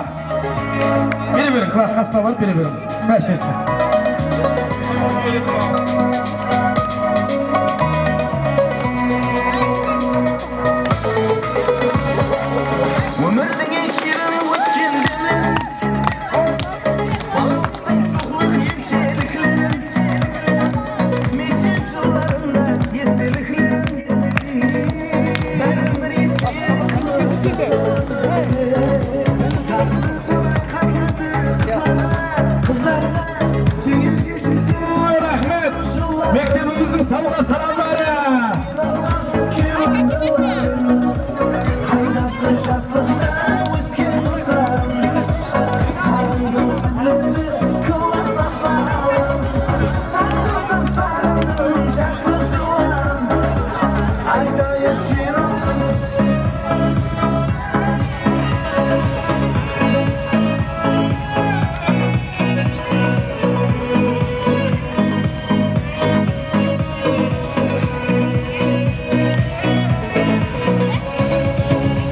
Klasla var biri verin. Başlayın. Өмірдің ешерін өткен демен балықтың шоқлық еркеліклерін мектеп жылдарында естеліклерін бәрін бір есте қызларға түйілге жүздер Рахмет! Мектебіміздің салуға саламдары! Қайдасы жаслықта өскен достарым сағындым сіздерді класстастарым сағындым жаслық жылын айтайық жинақын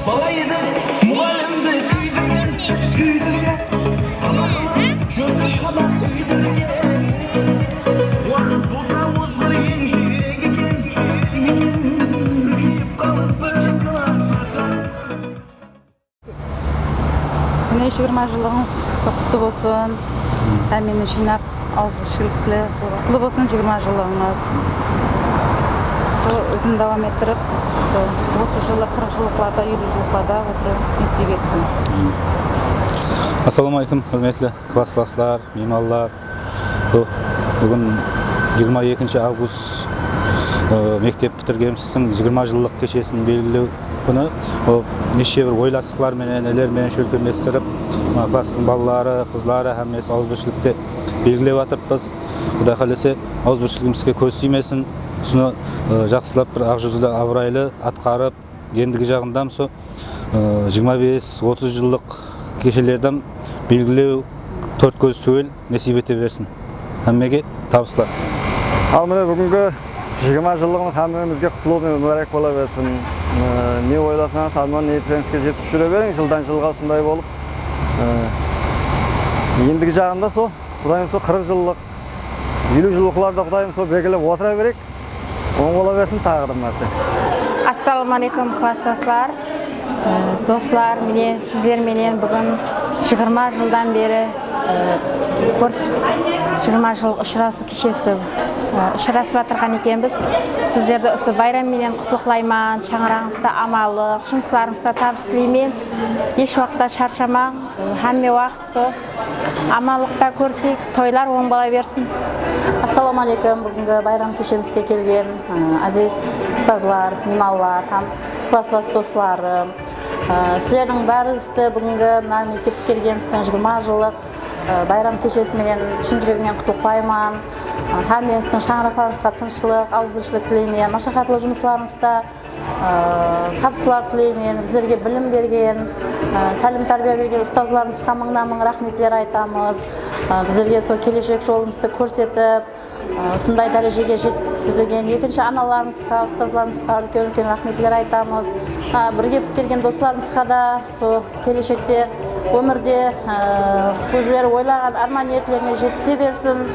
бала еді мұғалімді күйдірген қалағылып жүзі қабақ үйдірген уақыт болса озғыр ең жиірек екен үлкейіп қалып біз класстасар Міне 20 жылыңыз құтты болсын. Әмені жинап ауызбіршілікті құтты болсын 20 жылыңыз. Сол ізін давам еттіріп, 30 жылы, 40 жылықларда, 50 жылықларда отыру несіп етсін. Ассаламалейкум, құрметті классластар, меймандар. Бүгін 22 август мектеп бітіргеніміздің 20 жылдық кешесін белгілеу күні. Неше бір ойластықлар менен, нелермен шөлкеместіріп, класстың балалары, қызлары әмес ауызбіршілікте белгілеп атырппыз. Құдай қаласа ауызбіршілігімізге көз тимесін. Соны жақсылап бір ақ жүзді абырайлы атқарып, ендігі жағындам 25-30 жылдық кешелерден белгілеу төрт көз түгел несіп ете берсін. Әммеге табысылар. Ал міне бүгінгі 20 жылдығымыз әммемізге құтылуы мүбәрәк бола берсін. Не ойласаңыз, арман ниеттеріңізге жетіп жүре берің, жылдан жылға осындай болып. Ендігі жағында сол, Құдайым сол 40 жылдық, 50 жылдықларда Құдайым сол белгілеп отыра берек. Оң бола берсін тағы да мәрте. Ассалаумалейкум класстастар, достар, міне сіздерменен бүгін 20 жылдан бері курс 20 жыл ұшырасу кешесі ұшырасып жатырған екенбіз. Сіздерді осы байрамменен құттықтаймын, шаңырағыңызда амалық, жұмыстарыңызда табыс тілеймін. Еш уақытта шаршамаң, әмме уақыт сол амалықта көрсек, тойлар оң бола берсін. Ассаламалейкум, бүгінгі байрам кешемізге келген әзиз ұстазлар, меймандар, класслас достарым. Сіздердің бәріңізді бүгінгі мектепке келгеніміздің 20 жылдық байрам кешесіменен шын жүрегімнен құттықтаймын. Әммеңіздің шаңырақтарыңызға тыныштық, ауызбіршілік тілеймін. Машақатлы жұмыстарыңызда табыстылар тілеймін. Біздерге білім берген, тәлім тәрбие берген ұстазларымызға мыңнан-мың рахметтер айтамыз. Біздерге сол келешек жолымызды көрсетіп, осындай дәрежеге жеткізген екінші аналарымызға, ұстазларымызға үлкен рахметтер айтамыз. Бірге келген достарымызға да сол келешекте өмірде өздері ойлаған арман ниеттеріне жетісе берсін.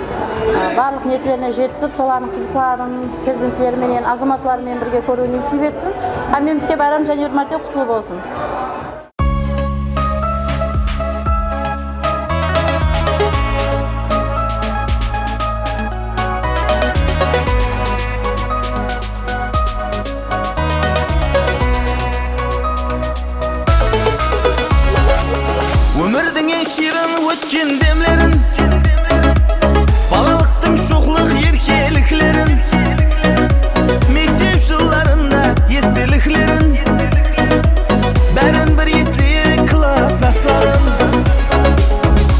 Барлық ниеттеріне жетісіп, солардың қызларын, перзентлеріменен, азаматларымен бірге көру несіп етсін. Әммемізге байрам және үрмәте құтлы болсын. Өмірдің шерін өткен демлерін балалықтың шоқлық еркеліклерін мектеп жылдарында естеліклерін бәрін бір есте класстастарым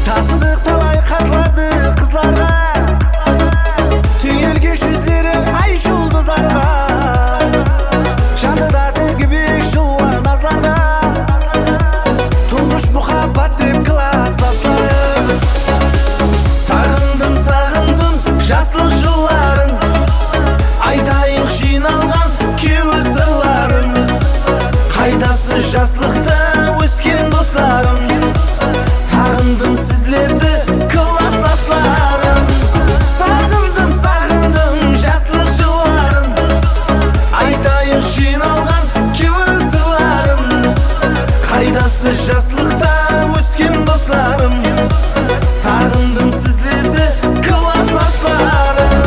тасыдық талай хаттарды қызларға түйелге жүздері ай жұлдыздарға жадыда тігібек жуан назларға тұңғыш мұхаббат деп класстастарым сағындым жаслық жылларын айтайық жиналған кеуі сырларын қайдасы жаслықта өскен достарым сағындым сіздерді Жазлықта өскен достарым, сағындым сіздерді классластарым.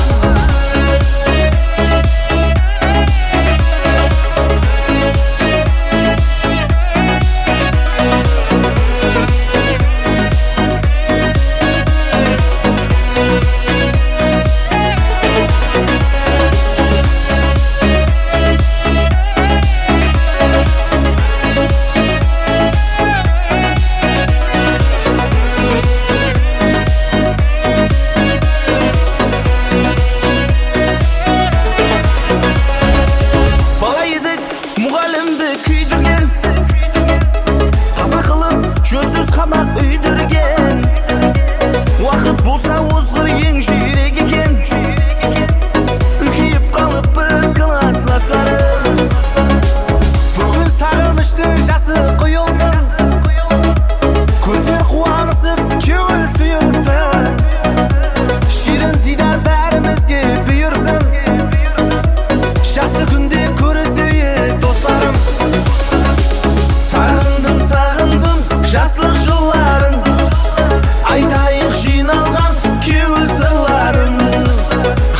Бала едік мұғалімді күйдірген, қапа қылып жөнсіз қамақ үйдірген. Уақыт болса озғыр ең жүйрек екен, үлкейіп қалып біз классластарым. Бүгін сағынышты жасы құйылсын, көздер қуанысып көңіл сүйілсін. Ширин дидар бәрімізге бұйырсын, жақсы күнде көрісейік достарым. Сағындым, сағындым жаслық жылларын, айтайық жиналған көңіл сырларын.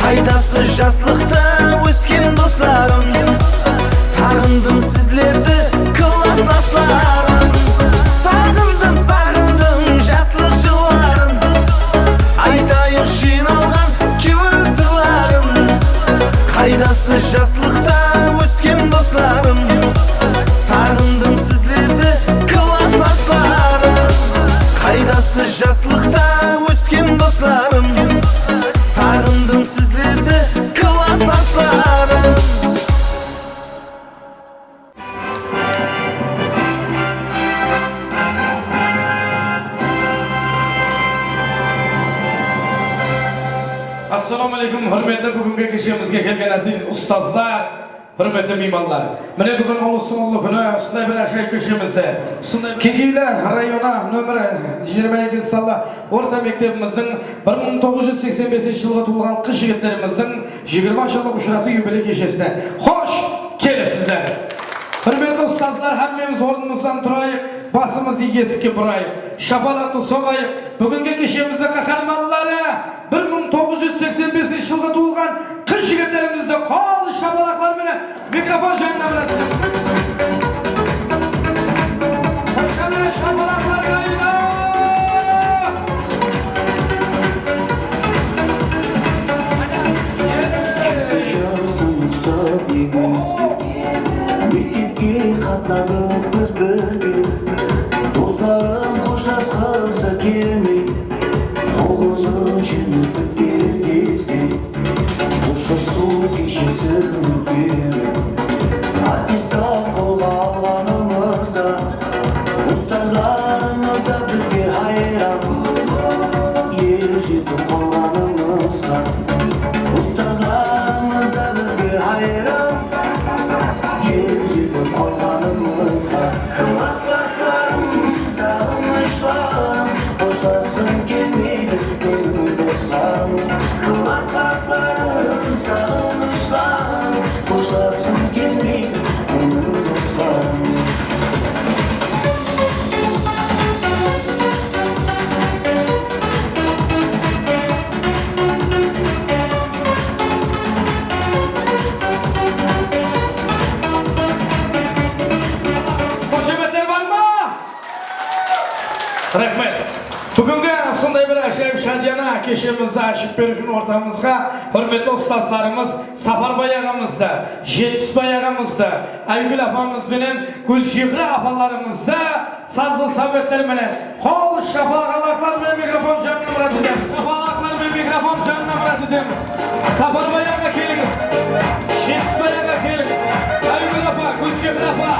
Қайдасы жаслықта өскен достарым, сағындым сіздерді классластарым. Сағындым, сағындым жаслық жылларын, айтайық жиналған көңіл сырларын. Қайдасы жаслықта өскен достарым, сағындым сіздерді классластарым. Қайдасы жаслықта өскен достарым, сағындым сіздерді классластарым. Assalomu alaykum, hurmatli bugungi kechimizga kelgan aziz ustozlar, hurmatli mehmonlar. Mana bugun Ulug'so'ngli kuni shunday bir ajoyib kechimizda, shunday Kegeylar rayoni nomeri 22-sanli o'rta maktabimizning 1985-yilga tug'ilgan qiz yigitlarimizning 20 yillik uchrashuv yubiley kechasida xo'sh kelibsizlar. Hurmatli ustozlar, hammamiz o'rnimizdan turaylik, basimizni egasiga buraylik, shapalatni so'g'aylik. Bugungi kechimizning qahramonlari 1985-yilga tug'ilgan qiz yigitlarimizga qo'l shabalaqlar bilan mikrofon joylanadi. Qo'shimcha shabalaqlar qayda? Қатнадық біз бірге, достарым қоштасқысы келмей, 9-шы мектептен кезде қоштасу кешесін өткеріп, аттестат қолға алғанымызда, ұстаздарымыз да бізге хайран. Ел жетіп қалғанымызға, ұстаздарымыз да бізге хайран. Ел жетіп қалғанымызға, классластарым, сағыныштарым, қоштасқым келмейді менің достарым. Классластарым, сағыныштарым, қоштасқым келмейді менің достарым. Rahmet. Bugungi shunday bir ajoyib shadiyana kechimizda ashib berishun o'rtamizga hurmatli ustozlarimiz Safarboy og'amizda, Jetibay og'amizda, Aygul opamiz bilan Gulchehra opalarimizda sazli sovetlar bilan qo'l shafaqalar bilan mikrofon jamlamat etamiz. Shafaqalar bilan mikrofon jamlamat etamiz. Safarboy og'a kelingiz. Jetibay og'a keling. Aygul opa, Gulchehra opa.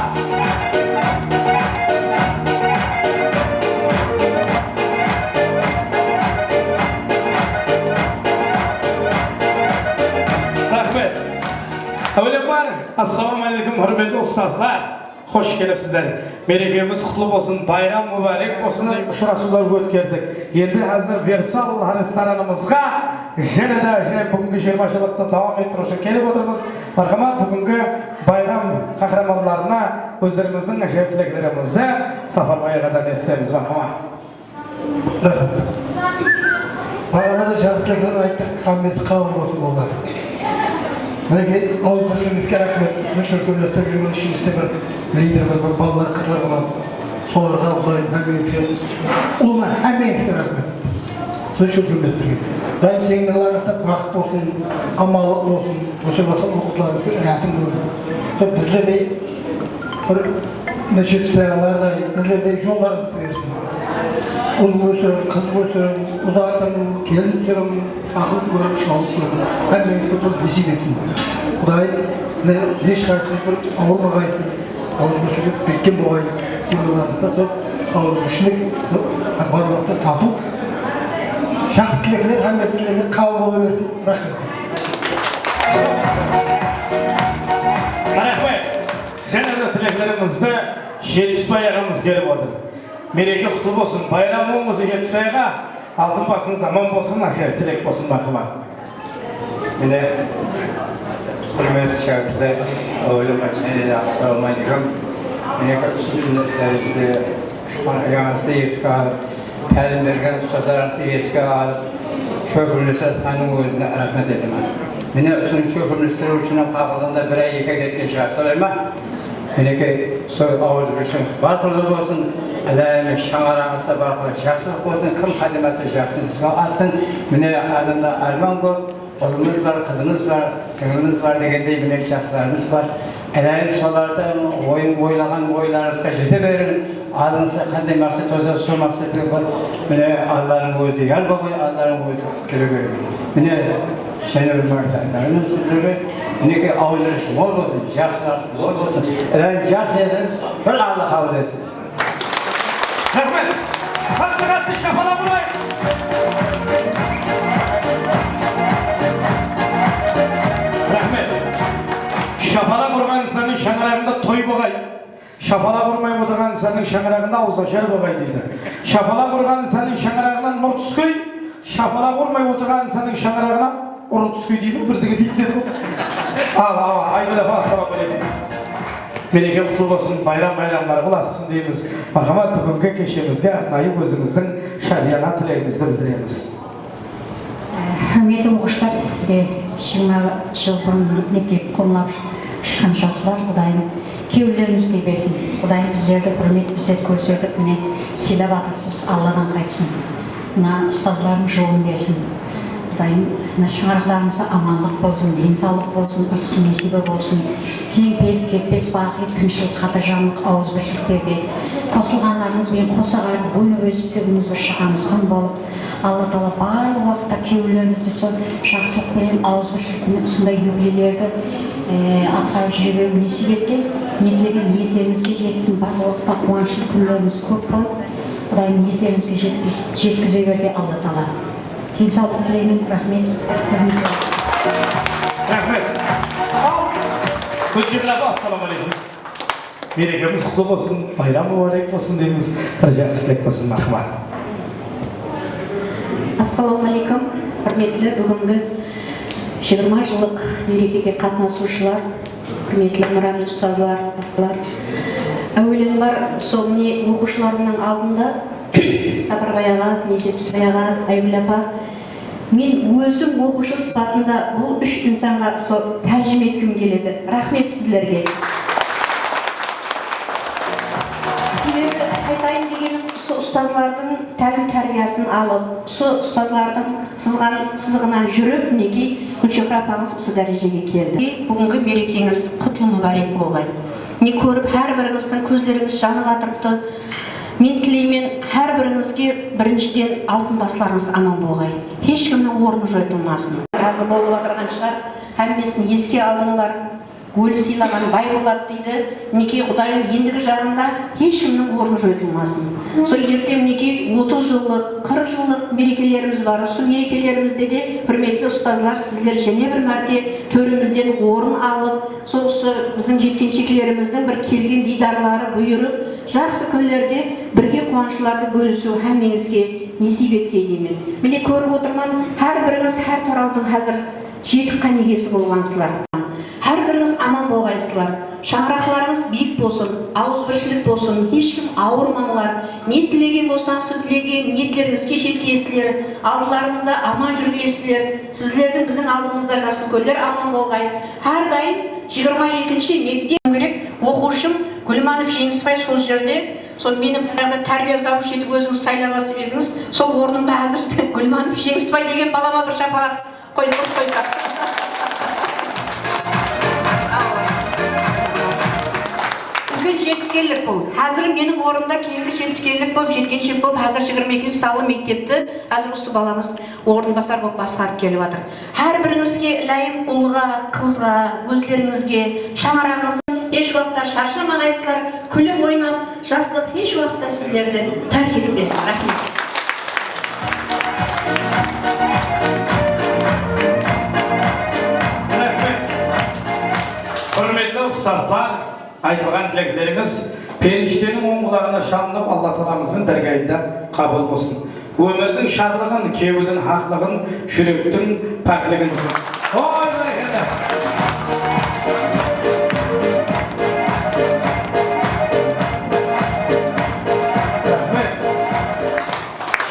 Avvalambor assalomu alaykum hurmatli ustozlar. Xo'sh kelibsizlar. Meragimiz qutlug' bo'lsin, bayram muborak bo'lsin. Uchrashuvlar o'tkazdik. Endi hozir Versal restoranimizga және де бүгінгі 20 жылдықты давам еттіру үшін келіп отырмыз. Мархамат, бүгінгі байрам қахраманларына өздеріміздің тілектерімізді Сапарбай ағадан естіміз. Мархамат. Бағана да жақсылығын айттық, қамбесі қауым болсын болар. Мінеке, ауыл біршімізге рахмет, мүшір көмілеттер жүрген ішімізде бір лидер бір балалар қырлар болады. Соларға Құдайым әмеңізге, ұлына әмеңізге рахмет. Мүшір көмілеттерге. Дайым сенің алаңызда бақыт болсын, амалық болсын, өсіп атқан оқытыларыңызды рәтін көрін. Біздерде бір неше түспәялардай, біздерде жолдарымыз берсін. Ұл өсірін, қыз өсірін, ұзартын, келін өсірін, ақыл көріп, шауыз көрін. Әмеңізге сол бесіп етсін. Құдайым, ешқайсыз бір ауырмағайсыз, ауырмышыңыз беккен болғай, сен оларыңызда сол ауырмышылық барлықты тату. Жақсы тілекілер, әмесілерге қабыл бола берсін. Рахмет. Рахмет. Және де тілектерімізді Жетпісбай ағамыз келіп отыр. Мереке құтты болсын, байрам оңыз Жетпісбайға, алтын басыңыз аман болсын, тілек болсын мархамат. Mine hürmetli şarkıda oğlum açmayı da aksalamayacağım. Mine kapısınızda şu yansı eski alıp, təlimlerden ustalar arası eski alıp, şöpürlüsü tanım özüne rahmet edin. Mine üçün şöpürlüsü üçün kapılında bir ay yıka getken şarkı söyleyeyim. Mine ki soy ağız düşün, barkılık olsun, Allah'ım şanlarımızda barkılık, şarkısılık olsun, kim kademesi şarkısılık alsın. Mine adında arman bu. Oğlumuz var, kızımız var, sınırımız var degende bilek şahslarımız var. Elayim solarda oylagan oylarınızga jete verin. Adınızda qanday maqsad olsa, şu maqsadga var. Mine Allah'ın özü yal boğuy, Allah'ın özü kere verin. Mine şene bir martaylarının sizlere, mine ki ağızlarınız bol olsun, şahslarınız bol olsun. Elayim şahsiyetiniz bir Allah kabul etsin. Rahmet! Hakkıratlı şafala bulayın! Şapala vurgan insanın şangırağında toy boğay. Şapala vurmay oturgan insanın şangırağında avza şer boğay deydi. Şapala vurgan insanın şangırağına nur tüsküy. Şapala vurmay oturgan insanın şangırağına uru tüsküy deydi mi? Birdige deyip dedi. Ay bir defa assalamu aleykum. Meleke kutlu olsun, bayramlar olasın deyimiz. Marhamat bugünkü keşemizge arnayı özümüzün şadiyana tileğimizi bildiremiz. Құрметті оқушылар, 20 жыл бұрын мектеп қомлап шыққан жастар, Құдайым күйеулерімізге берсін. Құдайым біздерді құрмет біздер көрсетіп, міне сыйлап атырсыз Алладан қайтсын. Мына ұстазлардың жолын берсін. Құдайым шаңырақтарымызда амандық болсын, денсаулық болсын, ыстық несібі болсын. Кең пейіл кетпес бақыт, күншілік, қатажанлық, ауызбіршіліктерге қосылғандарымызбен қосағайып, бойны өсіптеріміз бір шығамызған болып, Алла Тағала барлық уақытта күйеулерімізді сол жақсылықпен, ауызбіршілікпен осындай юбилейлерді атқарып жүре беру несіп еткен, ниеттеген ниеттерімізге жетсін. Барлық уақытта қуанышты күндеріміз көп болып, Құдайым ниеттерімізге жеткізе берді Алла Тағала. Денсаулық тілеймін. Рахмет. Рахмет. Көзжерлапа, ассаламу алейкум. Мерекеміз құтты болсын, байрам мүбәрек болсын дейміз. Бір жақсы тілек болсын, мархамат. Ассаламу алейкум, құрметті бүгінгі 20 жылдық мерекеге қатынасушылар, құрметті нұрани ұстазлар. Әуелен бар, сол міне оқушыларымның алдында Сапарбай аға, Жетпісбай аға, Айгүл апа, мен өзім оқушы сыпатында бұл үш инсанға тәжім еткім келеді. Рахмет сіздерге. Себебі айтайын дегенім, ұстазлардың тәлім тәрбиясын алып, ұстазлардың сызығынан жүріп, мінекей Гүлшехра апамыз осы дәрежеге келді. Бүгінгі мерекеңіз құтлы мүбәрек болғай. Не көріп, әрбіріңіздің көздеріңіз жанып атырыпты. Мен тілеймен әрбіріңізге біріншіден алтын басыларыңыз аман болғай. Ешкімнің орны жойылмасын. Разы болып отырған шығар, әммесін еске алдыңдар. Өлі сыйлаған бай болады дейді. Мінекей Құдайым ендігі жағында ешкімнің орны жойылмасын. Сол ертең мінекей 30 жылдық, 40 жылдық мерекелеріміз бар. Осы мерекелерімізде де құрметті ұстазлар, сіздер және бір мәрте төрімізден орын алып, сол біздің жеткеншектеріміздің бір келген дидарлары бұйырып, жақсы күндерде бірге қуанышларды бөлісу һәммеңізге несіп еткен деймін. Міне көріп отырман, әрбіріңіз әр тараудың қазір жетік қанегесі болғансыздар. Әрбіріңіз аман болғайсыздар. Шаңырақларыңыз биік болсын, ауызбіршілік болсын, ешкім ауырмаңлар. Не тілеген болсан, сол тілеген ниеттеріңізге жеткейсіздер, алдыларымызда аман жүргейсіздер. Сіздердің біздің алдымызда жасылкөлдер аман болғай. Әрдайым 22-ші мектеп керек оқушым Гүлманов Жеңісбай сол жерде, сол менің тәрбие завушы етіп өзіңіз сайлап алып едіңіз. Сол орнымда әзір Гүлманов Жеңісбай деген балама бір шапалақ қойсақ. Үлкен жетіскерлік бұл. Әзір менің орында кейбір жетіскерлік болып, жеткеншек болып, әзір 22-ші салы мектепті әзір осы баламыз орынбасар болып басқарып келіп жатыр. Әрбіріңізге лайым ұлға, қызға, өзлеріңізге, шаңырағыңызға еш уақытта шаршамағайсыздар, күліп ойнап, жастық еш уақытта сіздерді тәрк етпесін. Рахмет. Hürmetli ustazlar, айтылған тілектеріңіз періштенің оң құлағына шалынып, Алла Тағаламыздың дәргайында қабыл болсын. Өмірдің шатлығын, кеудің хақлығын, жүректің пәктігін. Ой, бәрекелді.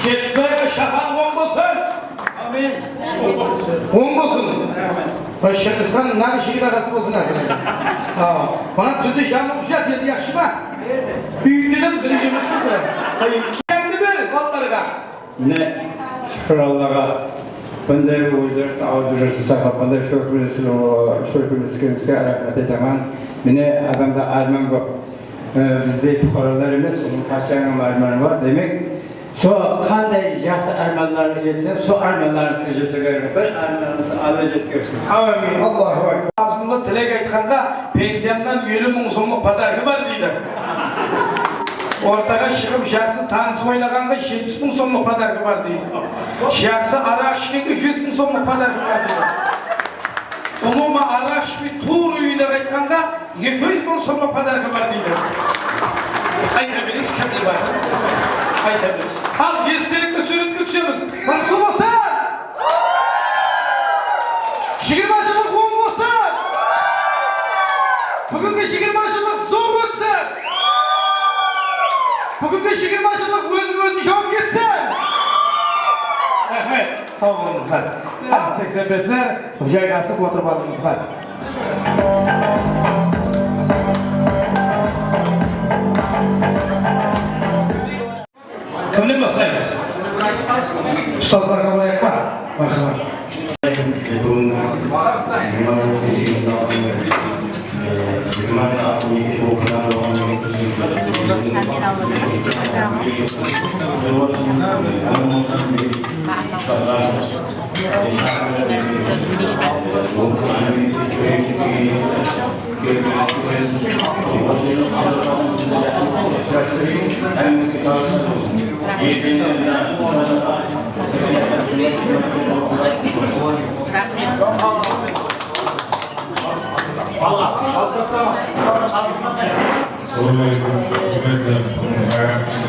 Жетісбайға шапан оң болсын. Оң болсын. Şırnıstan nane şekil arası olsun aslında. Bana tüzü şamlık bir şey dedi yakşı mı? Büyüklüğüne misin? Kendi verin vallahi. Ne? Şükür Allah'a. Bunday o'zlari avjurasi saqlab, sho'rkulisga rahmat aytaman. Meni adamda armon ko'p. Bizda fuqarolar emas, uning qancha armoni bor. Demak, so qanday yaxshi armonlar yetsa, so armonlaringizga yetaverib, bir armoningizni Alloh yetkazsin. Amin. Allohu akbar. Azmunda tilak aytganda pensiyadan 50 ming so'mlik padarki bor deydi. Ortaga chiqib shaxsi tanishib o'ylaganga 700 ming so'mlik padarki bor deydi. Shaxsi aroq ichganga 100 ming so'mlik padarki bor deydi. Umuman aroq ichib tur uyida aytganda 200 ming so'mlik padarki bor deydi. Aytabiliriz, kimdir bor? Aytabiliriz. Al, esdalikni surib ko'ksimiz. Nasıl bo'lsa? 20 yillik o'ng bo'lsa. Bugungi 20 yillik zo'r o'tsin. Bugungi 20 yillik o'zini ishonib ketsin. Rahmat, sog' bo'lingizlar. 85lar joyga asib o'tirib olingizlar. Kimni boshlaymiz? Ustozlarga bo'layapmi? Marhamat. Assalamualaikum warahmatullahi wabarakatuh.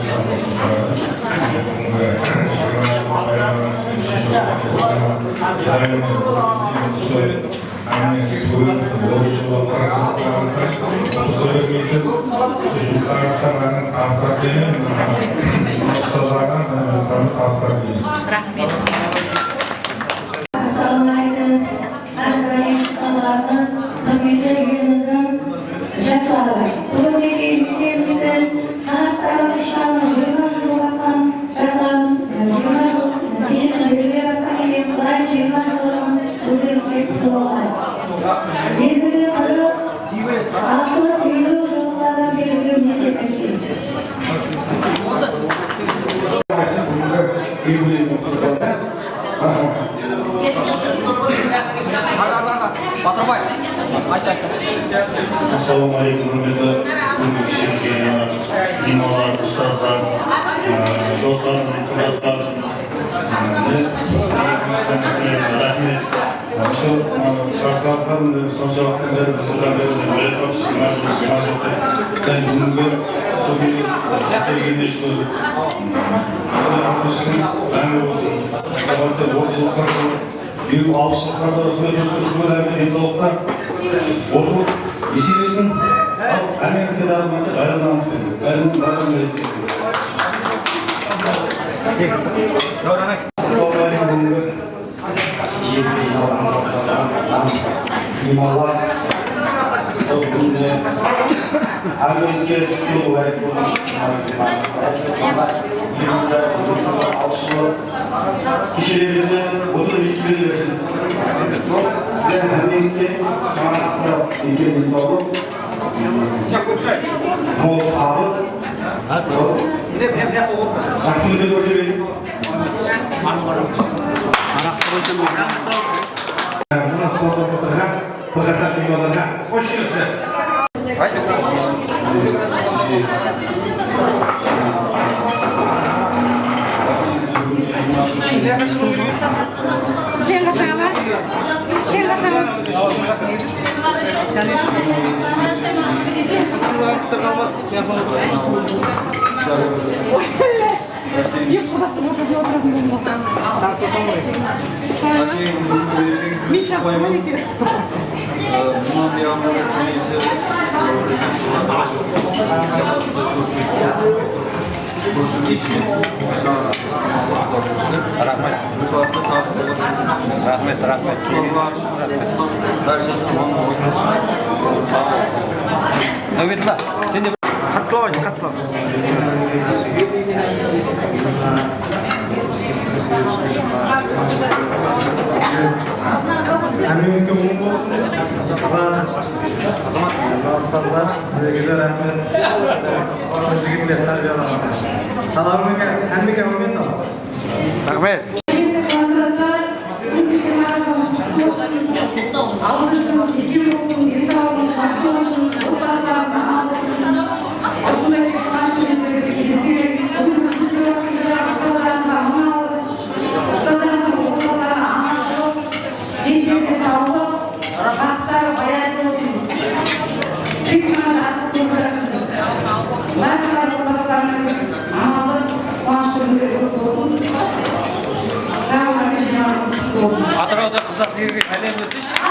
Атырауда қыздар сіздерге сәлем берсейші.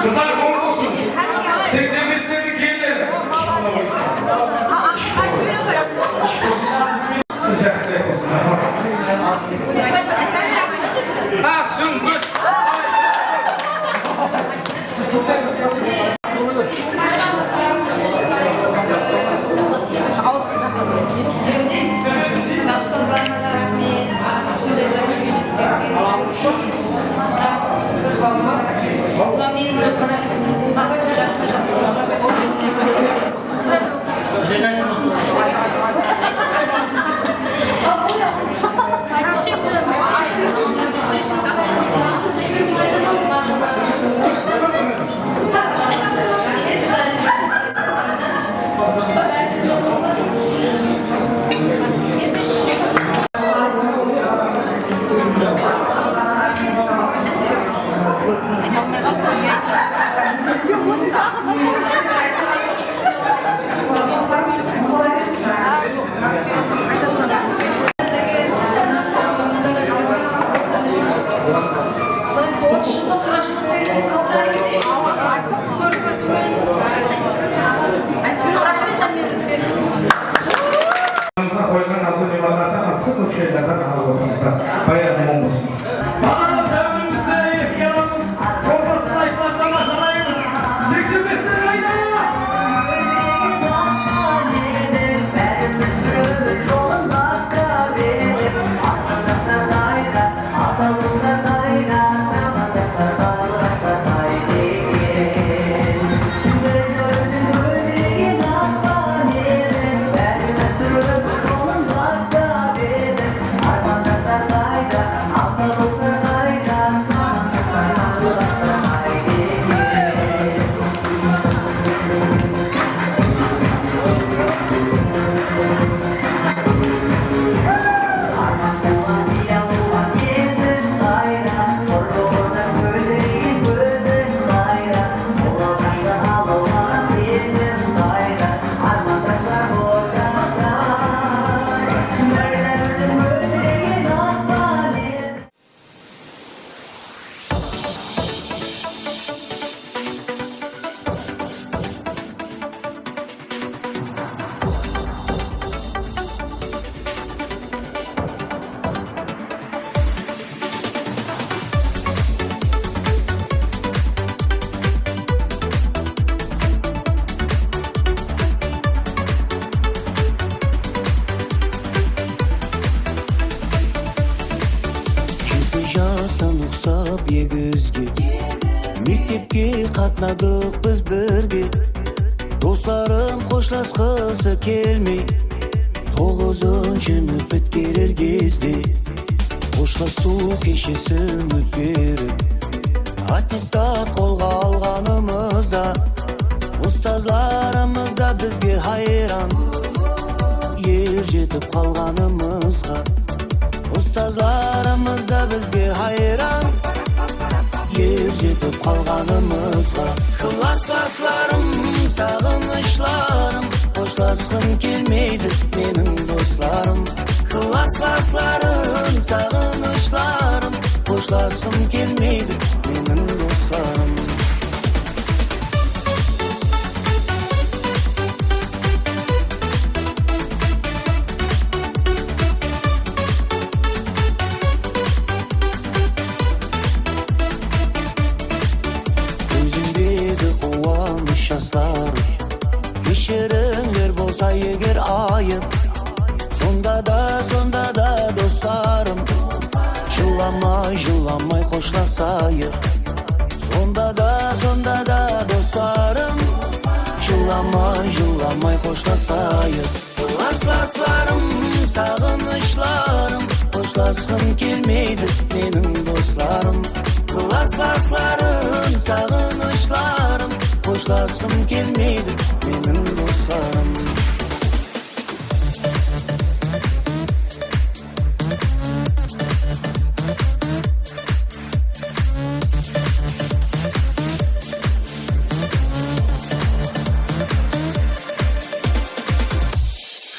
Kızlar korkusun. 85'lerde gelirler. Güzel size olsun. Action good. Hadi şimdi Koygan nasıl bir vaziyette asıl şeylerden alып отырмыздар. Bayram olsun. Bana tövbemizde eski yalanımız. Fotoğrafını ayıklardan başlayınız. 85'ten ayda. ұқсап егізге мектепке қатынадық біз бірге достарым қоштасқысы келмей 9-шы сынып біткерер кезде қоштасу кешесін өткеріп аттестат қолға алғанымызда ұстазларымыз да бізге хайран ер жетіп қалғанымызға ұстазларымыз да бізге хайран ер жетіп қалғанымызға классластарым сағынышларым қоштасқым келмейді менің достарым классластарым сағынышларым қоштасқым келмейді менің достарым кешіріңдер болса егер айып сонда да достарым жыламай қоштасайық сонда да достарым жыламай қоштасайық классластарым сағынышларым қоштасқым келмейді менің достарым классластарым сағынышларым қоштасқым келмейді менің достарым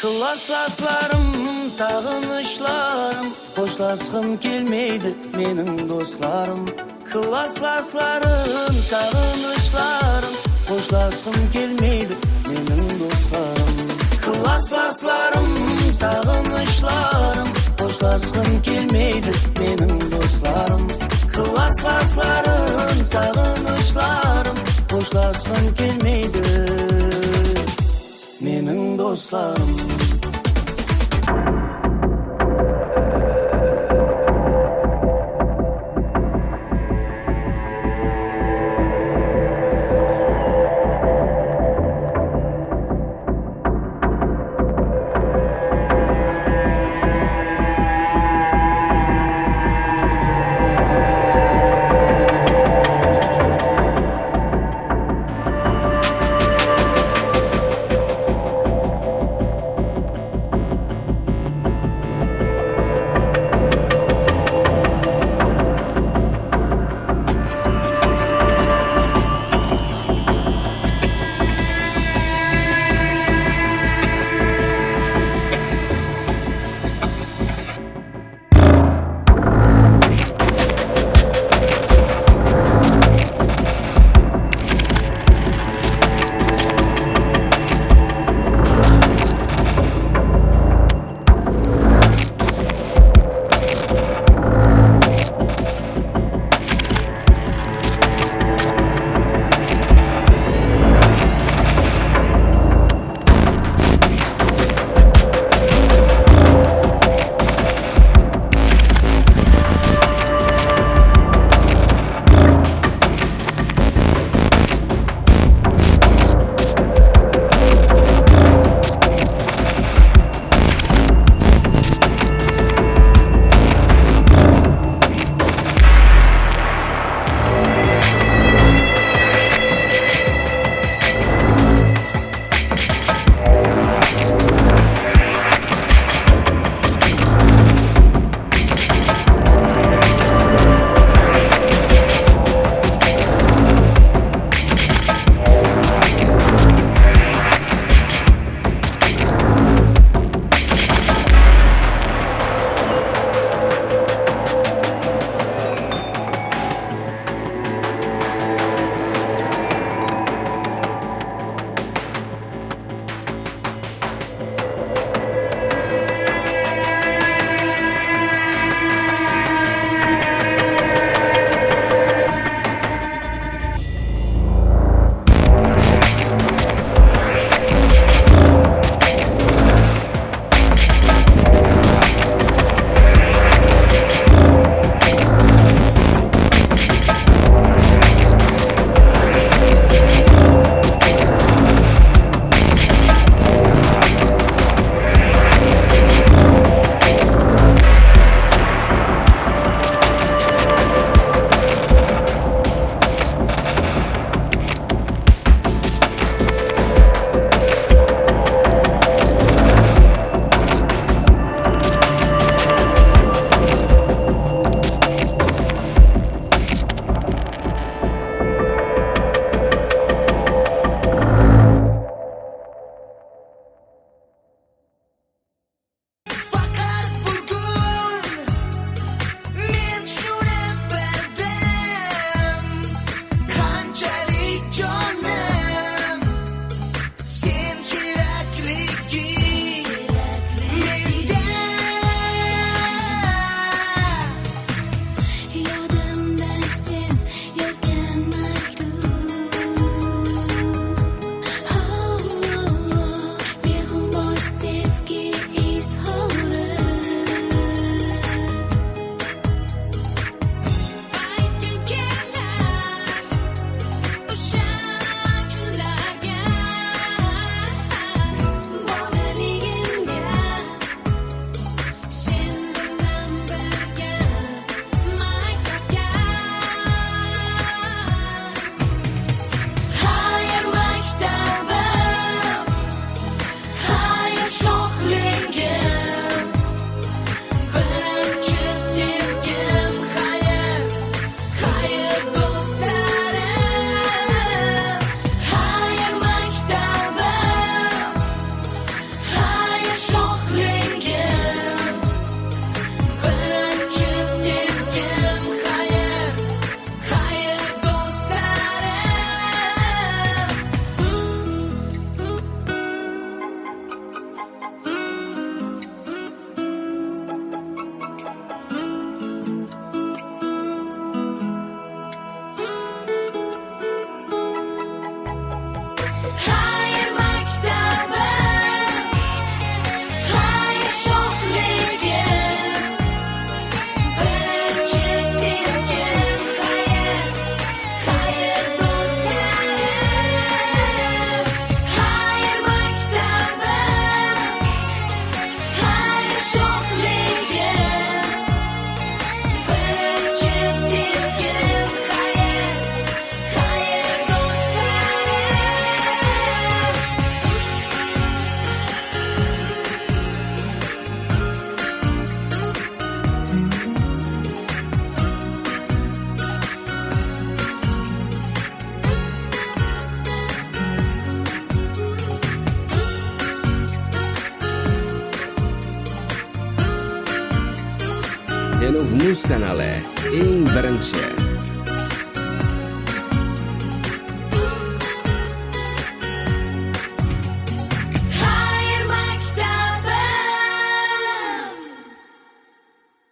классластарым сағынышларым қоштасқым келмейді менің достарым классластарым сағынышларым қоштасқым келмейді менің достарым классластарым сағынышларым қоштасқым келмейді менің достарым классластарым сағынышларым қоштасқым келмейді менің достарым Tenov Muz kanali eng birinchi